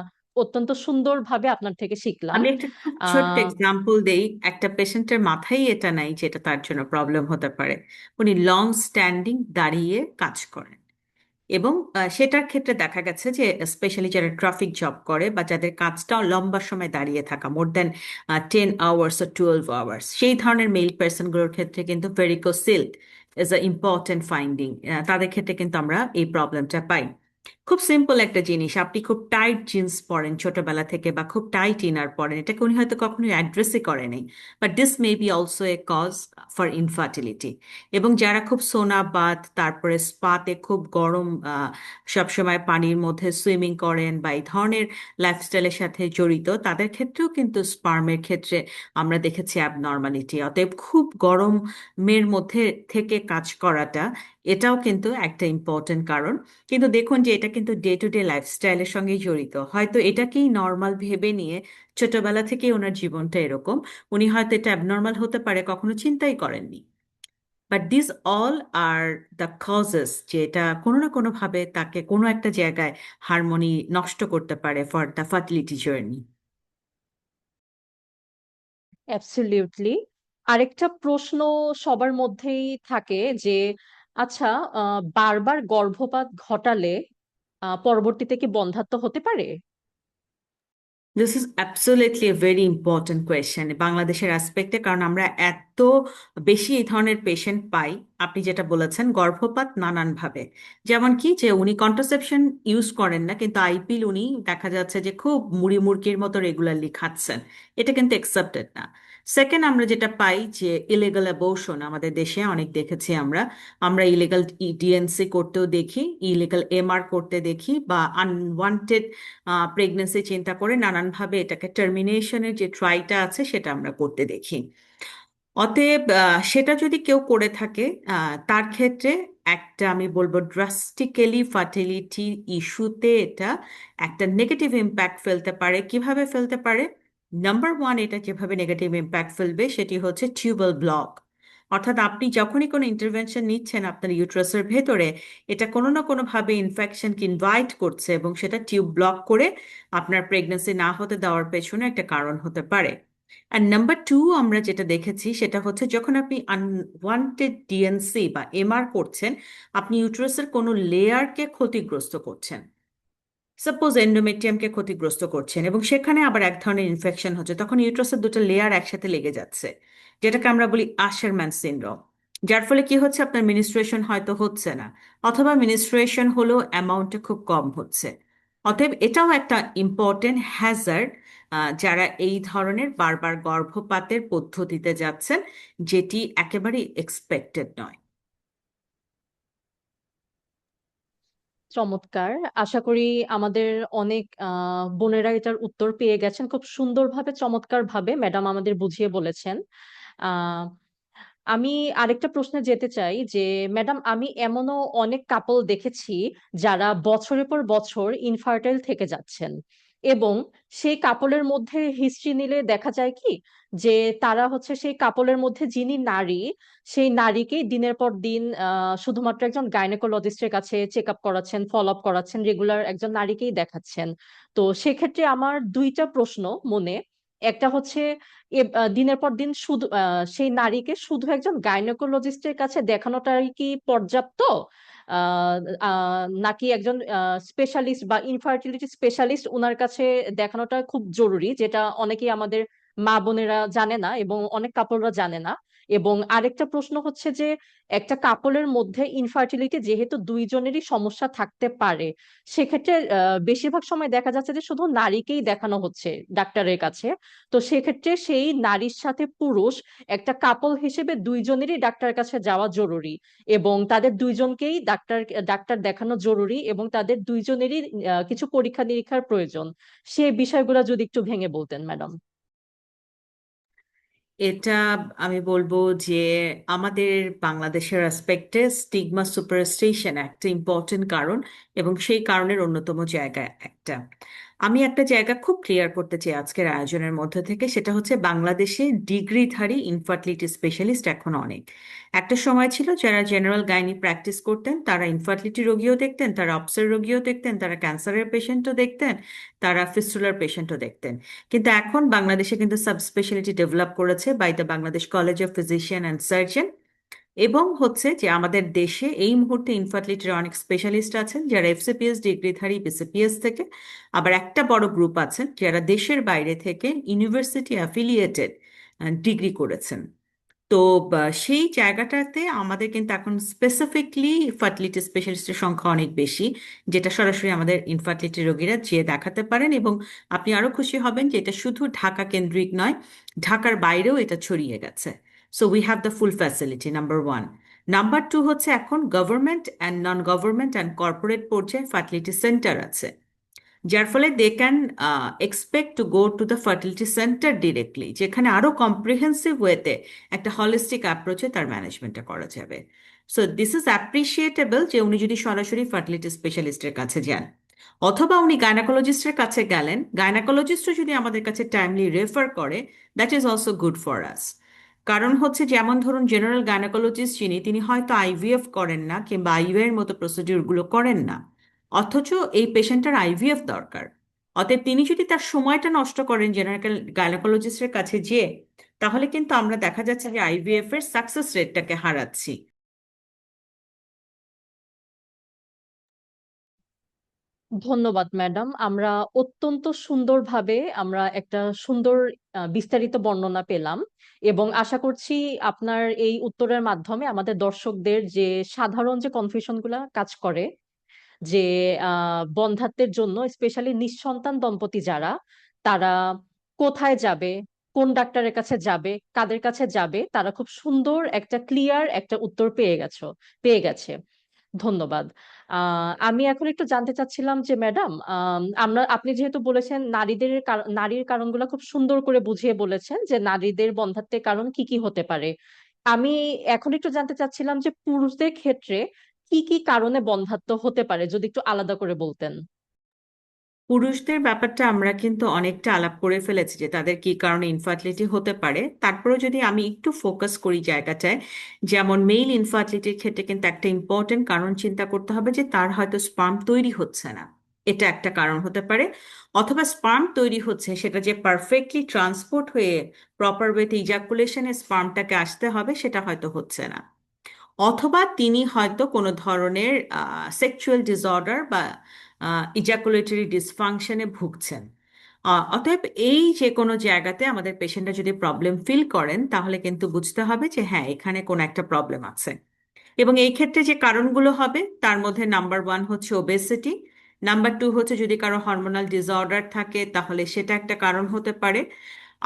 অত্যন্ত সুন্দরভাবে আপনার থেকে শিখলাম। আমি একটা খুব ছোট্ট আহ এক্সাম্পল দেই। একটা পেশেন্টের মাথায় এটা নাই যেটা তার জন্য প্রবলেম হতে পারে। উনি লং স্ট্যান্ডিং দাঁড়িয়ে কাজ করেন, এবং সেটার ক্ষেত্রে দেখা গেছে যে স্পেশালি যারা ট্রাফিক জব করে বা যাদের কাজটাও লম্বা সময় দাঁড়িয়ে থাকা, মোর দেন 10 আওয়ার্স ও 12 আওয়ার্স, সেই ধরনের মেল পার্সনগুলোর ক্ষেত্রে কিন্তু varicocele is a important finding. তাদের ক্ষেত্রে কিন্তু আমরা এই প্রবলেমটা পাই। খুব সিম্পল একটা জিনিস, আপনি খুব টাইট জিন্স পরেন ছোটবেলা থেকে বা খুব টাইট ইনার পরেন, এটাকে উনি হয়তো কখনোই অ্যাড্রেসই করেনি, but this may be also a cause for infertility. এবং যারা খুব সোনা বাথ, তারপরে স্পাতে খুব গরম সবসময় পানির মধ্যে সুইমিং করেন বা এই ধরনের লাইফস্টাইলের সাথে জড়িত, তাদের ক্ষেত্রেও কিন্তু স্পার্মের ক্ষেত্রে আমরা দেখেছি অ্যাবনর্মালিটি। অতএব খুব গরমের মধ্যে থেকে কাজ করাটা, এটাও কিন্তু একটা ইম্পর্টেন্ট কারণ। কিন্তু দেখুন যে এটা কিন্তু ডে টু ডে লাইফস্টাইলের সঙ্গেই জড়িত। হয়তো এটাকেই নর্মাল ভেবে নিয়ে ছোটবেলা থেকেই ওনার জীবনটা এরকম, উনি হয়তো এটা অ্যাবনর্মাল হতে পারে কখনো চিন্তাই করেননি। But this all are the causes, যেটা কোনো না কোনো ভাবে তাকে কোনো একটা জায়গায় হারমোনি নষ্ট করতে পারে for the fertility journey. Absolutely. আরেকটা প্রশ্ন সবার মধ্যেই থাকে যে, আচ্ছা, বারবার গর্ভপাত ঘটালে পরবর্তীতে কি বন্ধ্যাত্ব হতে পারে? This is absolutely a very important question বাংলাদেশের অ্যাসপেক্টে, কারণ আমরা এত বেশি এই ধরনের পেশেন্ট পাই। আপনি যেটা বলেছেন, গর্ভপাত নানানভাবে, যেমন কি যে উনি কন্ট্রাসেপশন ইউজ করেন না কিন্তু আইপিল উনি দেখা যাচ্ছে যে খুব মুড়ি মুড়কির মতো রেগুলারলি খাচ্ছেন, এটা কিন্তু একসেপ্টেড না। সেকেন্ড, আমরা যেটা পাই যে ইলিগাল অ্যাবর্শন আমাদের দেশে অনেক দেখেছি আমরা। আমরা ইলিগাল ডিএনসি করতেও দেখি, ইলিগাল এমআর করতে দেখি, বা আনওয়ান্টেড প্রেগনেন্সি চিন্তা করে নানানভাবে এটাকে টার্মিনেশনের যে ট্রাইটা আছে সেটা আমরা করতে দেখি। অতএব সেটা যদি কেউ করে থাকে, তার ক্ষেত্রে একটা আমি বলবো ড্রাস্টিক্যালি ফার্টিলিটি ইস্যুতে এটা একটা নেগেটিভ ইম্প্যাক্ট ফেলতে পারে। কিভাবে ফেলতে পারে? নাম্বার ওয়ান, এটা যেভাবে নেগেটিভ ইম্প্যাক্ট ফেলবে সেটি হচ্ছে টিউবাল ব্লক। অর্থাৎ আপনি যখনই কোনো ইন্টারভেনশন নিচ্ছেন আপনার ইউট্রাসের ভেতরে, এটা কোনো না কোনোভাবে ইনফেকশনকে ইনভাইট করছে এবং সেটা টিউব ব্লক করে আপনার প্রেগনেন্সি না হতে দেওয়ার পেছনে একটা কারণ হতে পারে। আর নাম্বার টু, আমরা যেটা দেখেছি সেটা হচ্ছে যখন আপনি আনওয়ান্টেড ডিএনসি বা এমআর করছেন, আপনি ইউটেরাসের কোনো লেয়ারকে ক্ষতিগ্রস্ত করছেন। সাপোজ এন্ডোমেট্রিয়ামকে ক্ষতিগ্রস্ত করছেন এবং সেখানে আবার এক ধরনের ইনফেকশন হচ্ছে, তখন ইউটেরাসের দুটো লেয়ার একসাথে লেগে যাচ্ছে, যেটাকে আমরা বলি আশারম্যান সিনড্রোম। যার ফলে কি হচ্ছে, আপনার মিনিস্ট্রেশন হয়তো হচ্ছে না, অথবা মিনিস্ট্রেশন হলেও অ্যামাউন্টে খুব কম হচ্ছে। অতএব এটাও একটা ইম্পর্টেন্ট হ্যাজার্ড যারা এই ধরনের বারবার গর্ভপাতের পদ্ধতিতে যাচ্ছেন, যেটি একেবারেই এক্সপেক্টেড নয়। চমৎকার। আশা করি আমাদের অনেক বোনেরা এটার উত্তর পেয়ে গেছেন। খুব সুন্দরভাবে, চমৎকার ভাবে ম্যাডাম আমাদের বুঝিয়ে বলেছেন। আহ আমি আরেকটা প্রশ্নে যেতে চাই যে, ম্যাডাম, আমি এমনও অনেক কাপল দেখেছি যারা বছরের পর বছর ইনফার্টাইল থেকে যাচ্ছেন, এবং সেই কাপলের মধ্যে হিস্ট্রি নিলে দেখা যায় কি যে তারা হচ্ছে সেই কাপলের মধ্যে যিনি নারী, সেই নারীকেই দিনের পর দিন শুধুমাত্র একজন গাইনেকোলজিস্টের কাছে চেক আপ করাচ্ছেন, ফলো আপ করাচ্ছেন, রেগুলার একজন নারীকেই দেখাচ্ছেন। তো সেক্ষেত্রে আমার দুইটা প্রশ্ন মনে। একটা হচ্ছে, দিনের পর দিন শুধু সেই নারীকে শুধু একজন গাইনোকোলজিস্টের কাছে দেখানোটাই কি পর্যাপ্ত? আহ, নাকি একজন স্পেশালিস্ট বা ইনফার্টিলিটি স্পেশালিস্ট ওনার কাছে দেখানোটা খুব জরুরি, যেটা অনেকেই আমাদের মা বোনেরা জানে না এবং অনেক কাপড়রা জানে না। এবং আরেকটা প্রশ্ন হচ্ছে যে একটা কাপলের মধ্যে ইনফার্টিলিটি যেহেতু দুইজনেরই সমস্যা থাকতে পারে, সেক্ষেত্রে বেশিরভাগ সময় দেখা যাচ্ছে যে শুধু নারীকেই দেখানো হচ্ছে ডাক্তারের কাছে। তো সেক্ষেত্রে সেই নারীর সাথে পুরুষ একটা কাপল হিসেবে দুইজনেরই ডাক্তারের কাছে যাওয়া জরুরি, এবং তাদের দুইজনকেই ডাক্তার ডাক্তার দেখানো জরুরি, এবং তাদের দুইজনেরই কিছু পরীক্ষা নিরীক্ষার প্রয়োজন। সে বিষয়গুলো যদি একটু ভেঙে বলতেন ম্যাডাম। এটা আমি বলবো যে আমাদের বাংলাদেশের অ্যাসপেক্টে স্টিগমা সুপারস্টিশন একটা ইম্পর্টেন্ট কারণ, এবং সেই কারণের অন্যতম জায়গা একটা। আমি একটা জায়গা খুব ক্লিয়ার করতে চাই আজকের আয়োজনের মধ্যে থেকে, সেটা হচ্ছে বাংলাদেশে ডিগ্রিধারী ইনফার্টিলিটি স্পেশালিস্ট এখন অনেক। একটা সময় ছিল যারা জেনারেল গাইনি প্র্যাকটিস করতেন তারা ইনফার্টিলিটি রোগীও দেখতেন, তারা অপসের রোগীও দেখতেন, তারা ক্যান্সারের পেশেন্টও দেখতেন, তারা ফিস্টুলার পেশেন্টও দেখতেন। কিন্তু এখন বাংলাদেশে কিন্তু সাব স্পেশালিটি ডেভেলপ করেছে by the Bangladesh College of Physician and Surgeon. এবং হচ্ছে যে আমাদের দেশে এই মুহূর্তে ইনফার্টিলিটির অনেক স্পেশালিস্ট আছেন যারা এফসিপিএস ডিগ্রিধারী বিসিপিএস থেকে, আবার একটা বড় গ্রুপ আছেন যারা দেশের বাইরে থেকে ইউনিভার্সিটি অ্যাফিলিয়েটেড ডিগ্রি করেছেন। তো সেই জায়গাটাতে আমাদের কিন্তু এখন স্পেসিফিকলি ফার্টিলিটি স্পেশালিস্টের সংখ্যা অনেক বেশি, যেটা সরাসরি আমাদের ইনফার্টিলিটি রোগীরা যেয়ে দেখাতে পারেন। এবং আপনি আরো খুশি হবেন যে এটা শুধু ঢাকা কেন্দ্রিক নয়, ঢাকার বাইরেও এটা ছড়িয়ে গেছে। So we have the full facility, number one. Number two হচ্ছে এখন government and non government and corporate পর্যায়ে ফার্টিলিটি সেন্টার আছে, যার ফলে they can expect to go to the fertility centre directly, যেখানে আরো কম্প্রিহেন্সিভ ওয়েতে একটা হলিস্টিক অ্যাপ্রোচে তার ম্যানেজমেন্টটা করা যাবে। সো দিস ইজ অ্যাপ্রিসিয়েটেবল যে উনি যদি সরাসরি ফার্টিলিটি স্পেশালিস্টের কাছে যান, অথবা উনি গাইনাকোলজিস্টের কাছে গেলেন, গাইনাকোলজিস্টও যদি আমাদের কাছে টাইমলি রেফার করে, that is also good for us. কারণ হচ্ছে যেমন ধরুন জেনারেল গাইনাকোলজিস্ট যিনি, তিনি হয়তো আইভিএফ করেন না কিংবা আইইউ এর মতো প্রসিডিউরগুলো করেন না, অথচ এই পেশেন্টের আইভিএফ দরকার। অতএব তিনি যদি তার সময়টা নষ্ট করেন জেনারেল গাইনোকোলজিস্টের কাছে যেয়ে, তাহলে কিন্তু আমরা দেখা যাচ্ছে যে আইভিএফ এর সাকসেস রেটটাকে হারাচ্ছি। ধন্যবাদ ম্যাডাম। আমরা অত্যন্ত সুন্দরভাবে আমরা একটা সুন্দর বিস্তারিত বর্ণনা পেলাম, এবং আশা করছি আপনার এই উত্তরের মাধ্যমে আমাদের দর্শকদের যে সাধারণ যে কনফিউশন গুলা কাজ করে, যে বন্ধ্যাত্বের জন্য স্পেশালি নিঃসন্তান দম্পতি যারা, তারা কোথায় যাবে, কোন ডাক্তারের কাছে যাবে, কাদের কাছে যাবে, তারা খুব সুন্দর একটা ক্লিয়ার একটা উত্তর পেয়ে গেছে। ধন্যবাদ। আমি এখন একটু জানতে চাচ্ছিলাম যে ম্যাডাম, আপনি যেহেতু বলেছেন নারীর কারণগুলো খুব সুন্দর করে বুঝিয়ে বলেছেন যে নারীদের বন্ধ্যাত্বের কারণ কি কি হতে পারে। আমি এখন একটু জানতে চাচ্ছিলাম যে পুরুষদের ক্ষেত্রে কি কি কারণে বন্ধ্যাত্ব হতে পারে, যদি একটু আলাদা করে বলতেন। পুরুষদের ব্যাপারটা আমরা কিন্তু অনেকটা আলাপ করে ফেলেছি যে তাদের কি কারণে ইনফার্টিলিটি হতে পারে। তারপরেও যদি আমি একটু ফোকাস করি জায়গাটায়, যেমন মেল ইনফার্টিলিটির ক্ষেত্রে কিন্তু একটা ইম্পর্টেন্ট কারণ চিন্তা করতে হবে যে তার হয়তো স্পার্ম তৈরি হচ্ছে না, এটা একটা কারণ হতে পারে। অথবা স্পার্ম তৈরি হচ্ছে, সেটা যে পারফেক্টলি ট্রান্সপোর্ট হয়ে প্রপার ওয়েতে ইজাকুলেশনে স্পার্মটাকে আসতে হবে সেটা হয়তো হচ্ছে না। অথবা তিনি হয়তো কোনো ধরনের সেক্সুয়াল ডিসঅর্ডার বা ইজাকুলেটরি ডিসফাংশনে ভুগছেন। অতএব এই যে কোনো জায়গাতে আমাদের পেশেন্টরা যদি প্রবলেম ফিল করেন, তাহলে কিন্তু বুঝতে হবে যে হ্যাঁ, এখানে কোনো একটা প্রবলেম আছে। এবং এই ক্ষেত্রে যে কারণগুলো হবে তার মধ্যে নাম্বার ওয়ান হচ্ছে ওবেসিটি, নাম্বার টু হচ্ছে যদি কারো হরমোনাল ডিসঅর্ডার থাকে তাহলে সেটা একটা কারণ হতে পারে।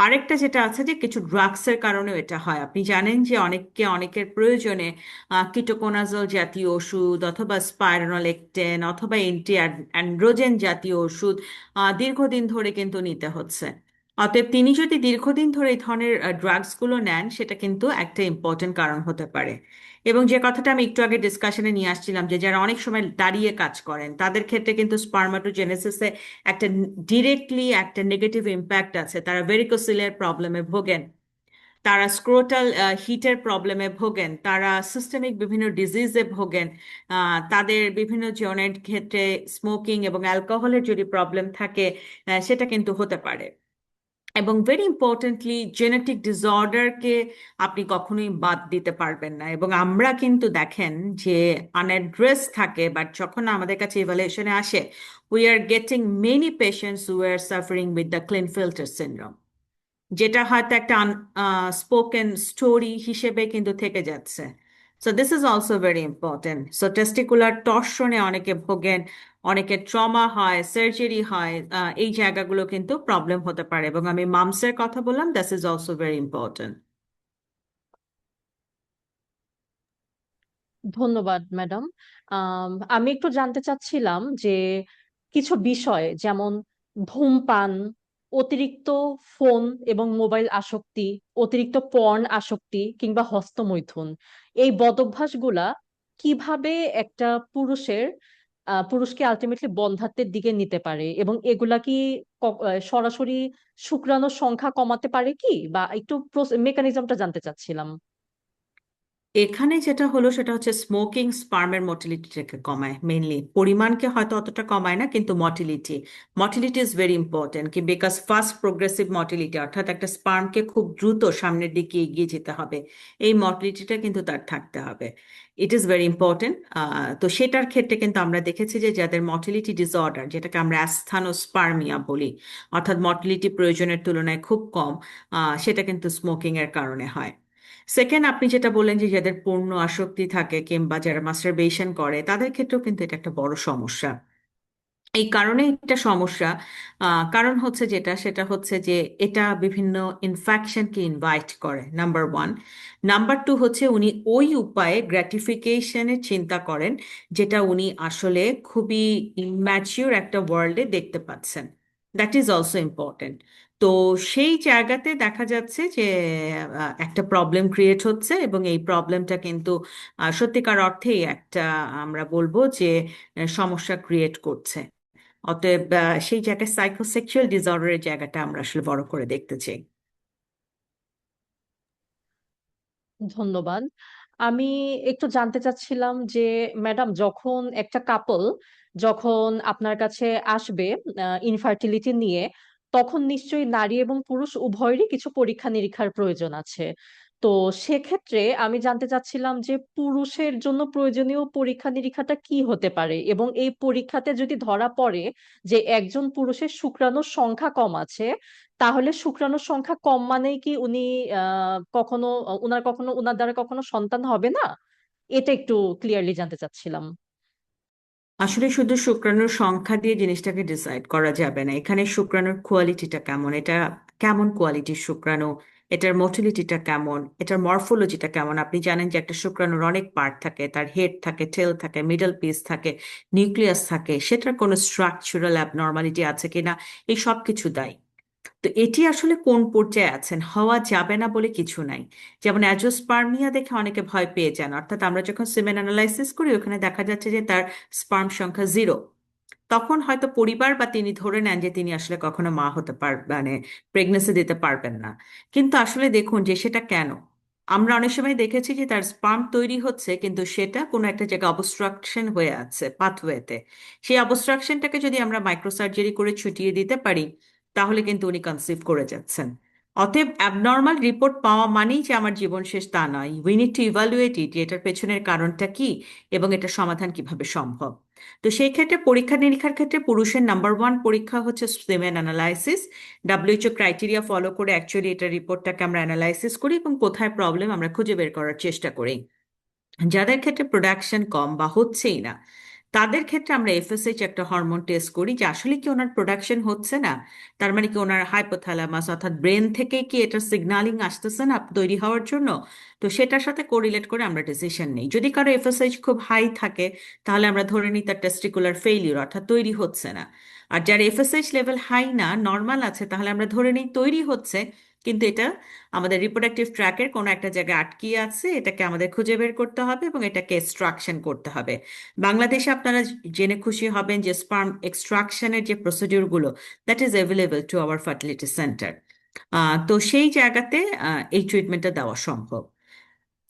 আরেকটা যেটা আছে যে কিছু ড্রাগসের কারণেও এটা হয়। আপনি জানেন যে অনেকের প্রয়োজনে কিটোকোনাজল জাতীয় ওষুধ অথবা স্পাইরোনোলেকটেন অথবা এন্টি অ্যান্ড্রোজেন জাতীয় ওষুধ দীর্ঘদিন ধরে কিন্তু নিতে হচ্ছে। অতএব তিনি যদি দীর্ঘদিন ধরে এই ধরনের ড্রাগসগুলো নেন, সেটা কিন্তু একটা ইম্পর্টেন্ট কারণ হতে পারে। এবং যে কথাটা আমি একটু আগে ডিসকাশনে নিয়ে আসছিলাম যে যারা অনেক সময় দাঁড়িয়ে কাজ করেন, তাদের ক্ষেত্রে কিন্তু স্পার্মাটোজেনেসিসে একটা ডিরেক্টলি একটা নেগেটিভ ইম্প্যাক্ট আছে। তারা ভেরিকোসিলের প্রবলেমে ভোগেন, তারা স্ক্রোটাল হিটের প্রবলেমে ভোগেন, তারা সিস্টেমিক বিভিন্ন ডিজিজে ভোগেন। তাদের বিভিন্ন জনের ক্ষেত্রে স্মোকিং এবং অ্যালকোহলের যদি প্রবলেম থাকে, সেটা কিন্তু হতে পারে। এবং ভেরি ইম্পর্টেন্টলি জেনেটিক ডিসঅর্ডারকে আপনি কখনোই বাদ দিতে পারবেন না। এবং আমরা কিন্তু দেখেন যে আনঅ্যাড্রেস থাকে, বাট যখন আমাদের কাছে ইভ্যালুয়েশনে আসে, we are getting many patients who are suffering with the Klinefelter syndrome. যেটা হয়তো একটা স্পোকেন স্টোরি হিসেবে কিন্তু থেকে যাচ্ছে। So this is also very important. So testicular টর্শনে অনেকে ভোগেন, অনেকে ট্রমা হয়, সার্জারি হয়, এই জায়গাগুলো কিন্তু প্রবলেম হতে পারে। এবং আমি মামসের কথা বললাম, this is also very important. ধন্যবাদ ম্যাডাম। আমি একটু জানতে চাচ্ছিলাম যে কিছু বিষয় যেমন ধূমপান, অতিরিক্ত ফোন এবং মোবাইল আসক্তি, অতিরিক্ত পর্ন আসক্তি কিংবা হস্তমৈথুন, এই বদঅভ্যাসগুলা কিভাবে একটা পুরুষকে আলটিমেটলি বন্ধ্যাত্বের দিকে নিতে পারে, এবং এগুলা কি সরাসরি শুক্রাণুর সংখ্যা কমাতে পারে কি, বা একটু মেকানিজমটা জানতে চাচ্ছিলাম। এখানে যেটা হলো সেটা হচ্ছে স্মোকিং স্পার্মের মর্টিলিটিটাকে কমায়, মেইনলি পরিমাণকে হয়তো অতটা কমায় না, কিন্তু motility, motility is very important কি বিকজ ফাস্ট প্রোগ্রেসিভ মর্টিলিটি, অর্থাৎ একটা স্পার্মকে খুব দ্রুত সামনের দিকে এগিয়ে যেতে হবে, এই মর্টিলিটিটা কিন্তু তার থাকতে হবে। It is very important. তো সেটার ক্ষেত্রে কিন্তু আমরা দেখেছি যে যাদের মর্টিলিটি ডিসঅর্ডার, যেটাকে আমরা অ্যাসথানোস্পার্মিয়া বলি, অর্থাৎ মর্টিলিটি প্রয়োজনের তুলনায় খুব কম, সেটা কিন্তু স্মোকিং এর কারণে হয়। সেকেন্ড, আপনি যেটা বললেন যে যাদের পূর্ণ আসক্তি থাকে কিংবা যারা মাস্টারবেশন করে, তাদের ক্ষেত্রেও কিন্তু এটা একটা বড় সমস্যা। এই কারণে এটা সমস্যা, কারণ হচ্ছে যেটা, সেটা হচ্ছে যে এটা বিভিন্ন ইনফেকশনকে ইনভাইট করে, নাম্বার ওয়ান। নাম্বার টু হচ্ছে উনি ওই উপায়ে গ্র্যাটিফিকেশনের চিন্তা করেন, যেটা উনি আসলে খুবই ইম্যাচিওর একটা ওয়ার্ল্ডে দেখতে পাচ্ছেন। That is also important. তো সেই জায়গাতে দেখা যাচ্ছে যে একটা প্রবলেম ক্রিয়েট হচ্ছে, এবং এই প্রবলেমটা কিন্তু সত্যিকার অর্থেই একটা, আমরা বলবো যে সমস্যা ক্রিয়েট করছে। অতএব সেই জায়গায় সাইকোসেক্সুয়াল ডিসঅর্ডারের জায়গাটা আমরা আসলে বড় করে দেখতে চাই। ধন্যবাদ। আমি একটু জানতে চাচ্ছিলাম যে ম্যাডাম, যখন একটা কাপল যখন আপনার কাছে আসবে ইনফার্টিলিটি নিয়ে, তখন নিশ্চয়ই নারী এবং পুরুষ উভয়েরই কিছু পরীক্ষা নিরীক্ষার প্রয়োজন আছে। তো সেক্ষেত্রে আমি জানতে চাচ্ছিলাম যে পুরুষের জন্য প্রয়োজনীয় পরীক্ষা নিরীক্ষাটা কি হতে পারে, এবং এই পরীক্ষাতে যদি ধরা পড়ে যে একজন পুরুষের শুক্রাণুর সংখ্যা কম আছে, তাহলে শুক্রাণুর সংখ্যা কম মানেই কি উনি উনার দ্বারা কখনো সন্তান হবে না? এটা একটু ক্লিয়ারলি জানতে চাচ্ছিলাম। আসলে শুধু শুক্রাণুর সংখ্যা দিয়ে জিনিসটাকে ডিসাইড করা যাবে না। এখানে শুক্রাণুর কোয়ালিটিটা কেমন, এটা কেমন কোয়ালিটির শুক্রাণু, এটার মোটিলিটিটা কেমন, এটার মরফোলজিটা কেমন। আপনি জানেন যে একটা শুক্রাণুর অনেক পার্ট থাকে, তার হেড থাকে, টেল থাকে, মিডল পিস থাকে, নিউক্লিয়াস থাকে, সেটার কোনো স্ট্রাকচারাল অ্যাবনর্মালিটি আছে কিনা, এই সব কিছু দায়ী। তো এটি আসলে কোন পর্যায়ে আছেন, হওয়া যাবে না বলে কিছু নাই। যেমন অ্যাজোস্পার্মিয়া দেখে অনেকে ভয় পেয়ে যান, অর্থাৎ আমরা যখন সিমেন অ্যানালাইসিস করি ওখানে দেখা যাচ্ছে যে তার স্পার্ম সংখ্যা 0, তখন হয়তো পরিবার বা তিনি ধরে নেন যে তিনি আসলে কখনো মা হতে মানে প্রেগনেন্সি দিতে পারবেন না। কিন্তু আসলে দেখুন যে সেটা কেন। আমরা অনেক সময় দেখেছি যে তার স্পার্ম তৈরি হচ্ছে, কিন্তু সেটা কোনো একটা জায়গায় অবস্ট্রাকশন হয়ে আছে পাথওয়েতে। সেই অবস্ট্রাকশনটাকে যদি আমরা মাইক্রোসার্জারি করে ছুটিয়ে দিতে পারি, তাহলে কিন্তু উনি কনসিভ করে যাচ্ছেন। অতএব অ্যাবনর্মাল রিপোর্ট পাওয়া মানেই যে আমার জীবন শেষ তা নয়। উই নিড টু ইভালুয়েট ইট, এটার পেছনের কারণটা কি এবং এটার সমাধান কিভাবে সম্ভব। তো সেই ক্ষেত্রে পরীক্ষা নিরীক্ষার ক্ষেত্রে পুরুষের নাম্বার ওয়ান পরীক্ষা হচ্ছে সেমেন অ্যানালাইসিস। ডাব্লিউএইচও ক্রাইটেরিয়া ফলো করে অ্যাকচুয়ালি এটা রিপোর্টটাকে আমরা অ্যানালাইসিস করি এবং কোথায় প্রবলেম আমরা খুঁজে বের করার চেষ্টা করি। যাদের ক্ষেত্রে প্রোডাকশন কম বা হচ্ছেই না, তাদের ক্ষেত্রে আমরা এফএসএইচ একটা হরমোন টেস্ট করি যে আসলে কি ওনার প্রোডাকশন হচ্ছে না, তার মানে কি ওনার হাইপোথ্যালামাস অর্থাৎ ব্রেন থেকে কি এটা সিগন্যালিং আসতেছে না তৈরি হওয়ার জন্য। তো সেটার সাথে কোরিলেট করে আমরা ডিসিশন নিই। যদি কারো এফএসএইচ খুব হাই থাকে, তাহলে আমরা ধরে নিই তার টেস্টিকুলার ফেইলিউর অর্থাৎ তৈরি হচ্ছে না। আর যার এফএসএইচ লেভেল হাই না, নর্মাল আছে, তাহলে আমরা ধরে নিই তৈরি হচ্ছে, কিন্তু এটা আমাদের রিপ্রোডাক্টিভ ট্র্যাকের কোনো একটা জায়গায় আটকিয়ে আছে, এটাকে আমাদের খুঁজে বের করতে হবে এবং এটাকে এক্সট্রাকশন করতে হবে। বাংলাদেশে আপনারা জেনে খুশি হবেন যে স্পার্ম এক্সট্রাকশনের যে প্রসিডিউরগুলো, that is available to our fertility centre. তো সেই জায়গাতে এই ট্রিটমেন্টটা দেওয়া সম্ভব।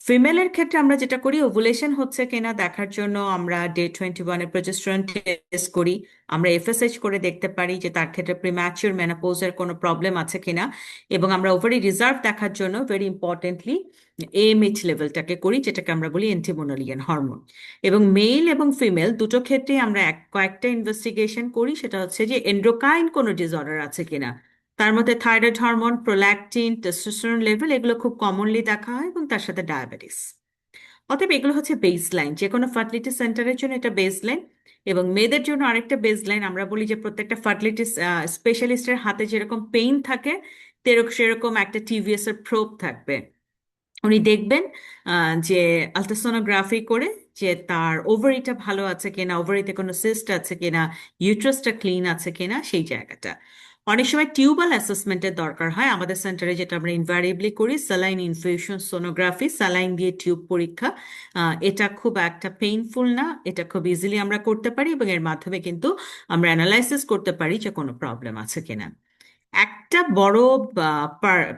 ফিমেলের ক্ষেত্রে আমরা যেটা করি, ওভুলেশন হচ্ছে কিনা দেখার জন্য আমরা ডে 21-এর প্রজেস্টেরন টেস্ট করি। আমরা এফএসএইচ করে দেখতে পারি যে তার ক্ষেত্রে প্রিম্যাচিউর মেনোপজের কোনো প্রবলেম আছে কিনা। এবং আমরা ওভারি রিজার্ভ দেখার জন্য ভেরি ইম্পর্টেন্টলি এএমএইচ লেভেলটাকে করি, যেটাকে আমরা বলি এন্টিমোনালিয়ান হরমোন। এবং মেল এবং ফিমেল দুটো ক্ষেত্রেই আমরা কয়েকটা ইনভেস্টিগেশন করি, সেটা হচ্ছে যে এন্ডোক্রাইন কোনো ডিসঅর্ডার আছে কিনা। তার মধ্যে thyroid hormone, prolactin, testosterone level এগুলো খুব কমনলি দেখা হয়, এবং তার সাথে ডায়াবেটিস। অতএব এগুলো হচ্ছে বেসলাইন, যে কোনো ফার্টিলিটি সেন্টারের জন্য এটা বেসলাইন। এবং মেয়েদের জন্য আরেকটা বেসলাইন, আমরা বলি যে প্রত্যেকটা ফার্টিলিটি স্পেশালিস্টের হাতে যেরকম পেইন থাকে, সেরকম একটা টিভিএস এর প্রোব থাকবে। উনি দেখবেন যে আলট্রাসোনোগ্রাফি করে যে তার ওভারিটা ভালো আছে কিনা, ওভারিতে কোনো সিস্ট আছে কিনা, ইউট্রাসটা ক্লিন আছে কিনা, সেই জায়গাটা। অনেক সময় টিউবাল অ্যাসেসমেন্টের দরকার হয় আমাদের সেন্টারে, যেটা আমরা ইনভ্যারিয়েবলি করি, স্যালাইন ইনফিউশন সোনোগ্রাফি, স্যালাইন দিয়ে টিউব পরীক্ষা। এটা খুব একটা পেইনফুল না, এটা খুব ইজিলি আমরা করতে পারি, এবং এর মাধ্যমে কিন্তু আমরা অ্যানালাইসিস করতে পারি যে কোনো প্রবলেম আছে কিনা। একটা বড়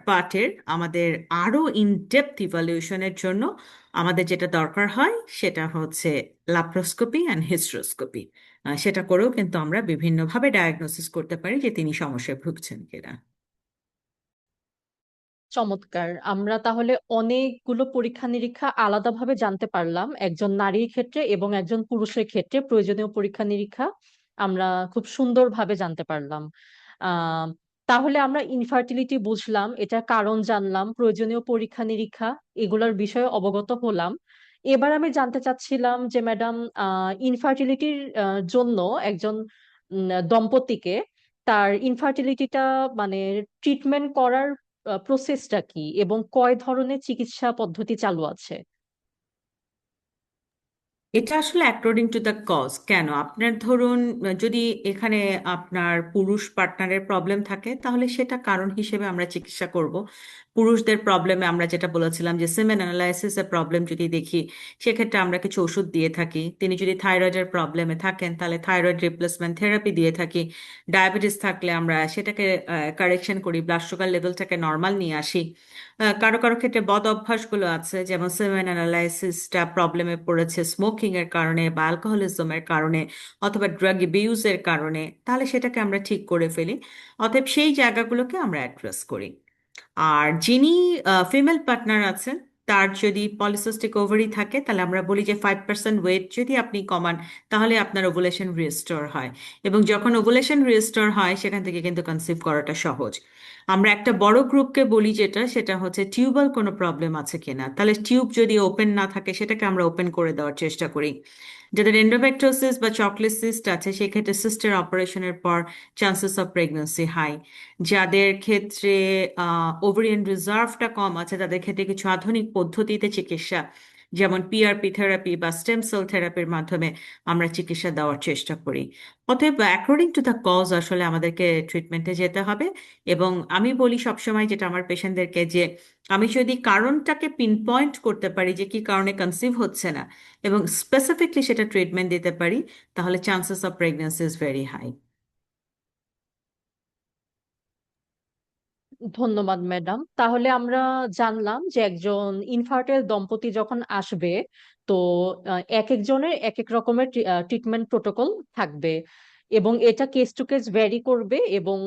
পার্টের আমাদের আরো ইনডেপথ ইভালুয়েশনের জন্য আমাদের যেটা দরকার হয় সেটা হচ্ছে ল্যাপ্রোস্কোপি অ্যান্ড হিস্ট্রোস্কোপি। সেটা করেও কিন্তু আমরা বিভিন্নভাবে ডায়াগনোসিস করতে পারি যে তিনি সমস্যায় ভুগছেন কিনা। চমৎকার! আমরা তাহলে অনেকগুলো পরীক্ষা নিরীক্ষা আলাদাভাবে জানতে পারলাম, একজন নারীর ক্ষেত্রে এবং একজন পুরুষের ক্ষেত্রে প্রয়োজনীয় পরীক্ষা নিরীক্ষা আমরা খুব সুন্দরভাবে জানতে পারলাম। আহ তাহলে আমরা ইনফার্টিলিটি বুঝলাম, এটার কারণ জানলাম, প্রয়োজনীয় পরীক্ষা নিরীক্ষা এগুলোর বিষয়ে অবগত হলাম। এবার আমি জানতে চাচ্ছিলাম যে ম্যাডাম, ইনফার্টিলিটির জন্য একজন দম্পতিকে তার ইনফার্টিলিটিটা মানে ট্রিটমেন্ট করার প্রসেসটা কি এবং কয় ধরনের চিকিৎসা পদ্ধতি চালু আছে? এটা আসলে অ্যাকর্ডিং টু দ্য কজ। কেন, আপনার ধরুন যদি এখানে আপনার পুরুষ পার্টনারের প্রবলেম থাকে, তাহলে সেটা কারণ হিসেবে আমরা চিকিৎসা করব। পুরুষদের প্রবলেমে আমরা যেটা বলেছিলাম যে সেমেন অ্যানালাইসিসের প্রবলেম যদি দেখি, সেক্ষেত্রে আমরা কিছু ওষুধ দিয়ে থাকি। তিনি যদি থাইরয়েডের প্রবলেমে থাকেন, তাহলে থাইরয়েড রিপ্লেসমেন্ট থেরাপি দিয়ে থাকি। ডায়াবেটিস থাকলে আমরা সেটাকে কারেকশন করি, ব্লাড সুগার লেভেলটাকে নর্মাল নিয়ে আসি। কারো কারো ক্ষেত্রে বদ অভ্যাসগুলো আছে, যেমন সেমেন অ্যানালাইসিসটা প্রবলেমে পড়েছে স্মোকিং এর কারণে বা অ্যালকোহলিজমের কারণে অথবা ড্রাগ ইউজের কারণে, তাহলে সেটাকে আমরা ঠিক করে ফেলি। অতএব সেই জায়গাগুলোকে আমরা অ্যাড্রেস করি। আর যিনি ফিমেল পার্টনার আছেন, তার যদি পলিসিস্টিক ওভারি থাকে, তাহলে আমরা বলি যে 5% ওয়েট যদি আপনি কমান, তাহলে আপনার ওভুলেশন রিস্টোর হয়। এবং যখন ওভুলেশন রিস্টোর হয়, সেখান থেকে কিন্তু কনসিভ করাটা সহজ। আমরা একটা বড় গ্রুপকে বলি যেটা, সেটা হচ্ছে টিউবাল কোনো প্রবলেম আছে কিনা, তাহলে টিউব যদি ওপেন না থাকে, সেটাকে আমরা ওপেন করে দেওয়ার চেষ্টা করি। যাদের এন্ডোমেট্রোসিস বা চকলেট সিস্ট আছে, সেক্ষেত্রে সিস্টের অপারেশনের পর চান্সেস অফ প্রেগন্যান্সি হাই। যাদের ক্ষেত্রে ওভারিয়ান রিজার্ভটা কম আছে, তাদের ক্ষেত্রে কিছু আধুনিক পদ্ধতিতে চিকিৎসা, যেমন পিআরপি থেরাপি বা স্টেম সেল থেরাপির মাধ্যমে আমরা চিকিৎসা দেওয়ার চেষ্টা করি। অতএব অ্যাকর্ডিং টু দ্য কজ আসলে আমাদেরকে ট্রিটমেন্টে যেতে হবে। এবং আমি বলি সবসময় যেটা আমার পেশেন্টদেরকে, যে আমি যদি কারণটাকে পিন পয়েন্ট করতে পারি যে কি কারণে কনসিভ হচ্ছে না, এবং স্পেসিফিকলি সেটা ট্রিটমেন্ট দিতে পারি, তাহলে chances of pregnancy is very high. ধন্যবাদ ম্যাডাম। তাহলে আমরা জানলাম যে একজন ইনফার্টাইল দম্পতি যখন আসবে, তো এক একজনের এক এক রকমের ট্রিটমেন্ট প্রোটোকল থাকবে এবং এটা কেস টু কেস ভ্যারি করবে, এবং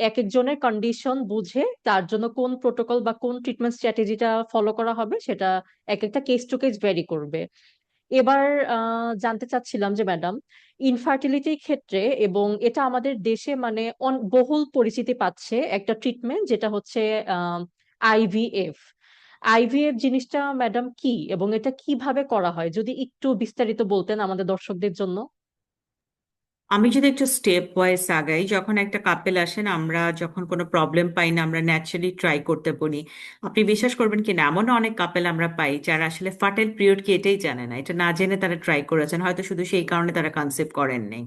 এক একজনের কন্ডিশন বুঝে তার জন্য কোন প্রোটোকল বা কোন ট্রিটমেন্ট স্ট্র্যাটেজিটা ফলো করা হবে সেটা এক একটা কেস টু কেস ভ্যারি করবে। এবার জানতে চাচ্ছিলাম যে ম্যাডাম, ইনফার্টিলিটির ক্ষেত্রে এবং এটা আমাদের দেশে মানে বহুল পরিচিতি পাচ্ছে একটা ট্রিটমেন্ট যেটা হচ্ছে আইভিএফ। আইভিএফ জিনিসটা ম্যাডাম কি এবং এটা কিভাবে করা হয়, যদি একটু বিস্তারিত বলতেন আমাদের দর্শকদের জন্য। আমি যদি একটু স্টেপ ওয়াইজ আগাই, যখন একটা কাপেল আসেন, আমরা যখন কোনো প্রবলেম পাই না, আমরা ন্যাচারালি ট্রাই করতে বলি। আপনি বিশ্বাস করবেন কি না, এমন অনেক কাপেল আমরা পাই যারা আসলে ফার্টাইল পিরিয়ড কি এটাই জানে না, এটা না জেনে তারা ট্রাই করেছেন, হয়তো শুধু সেই কারণে তারা কনসেপ্ট করেননি।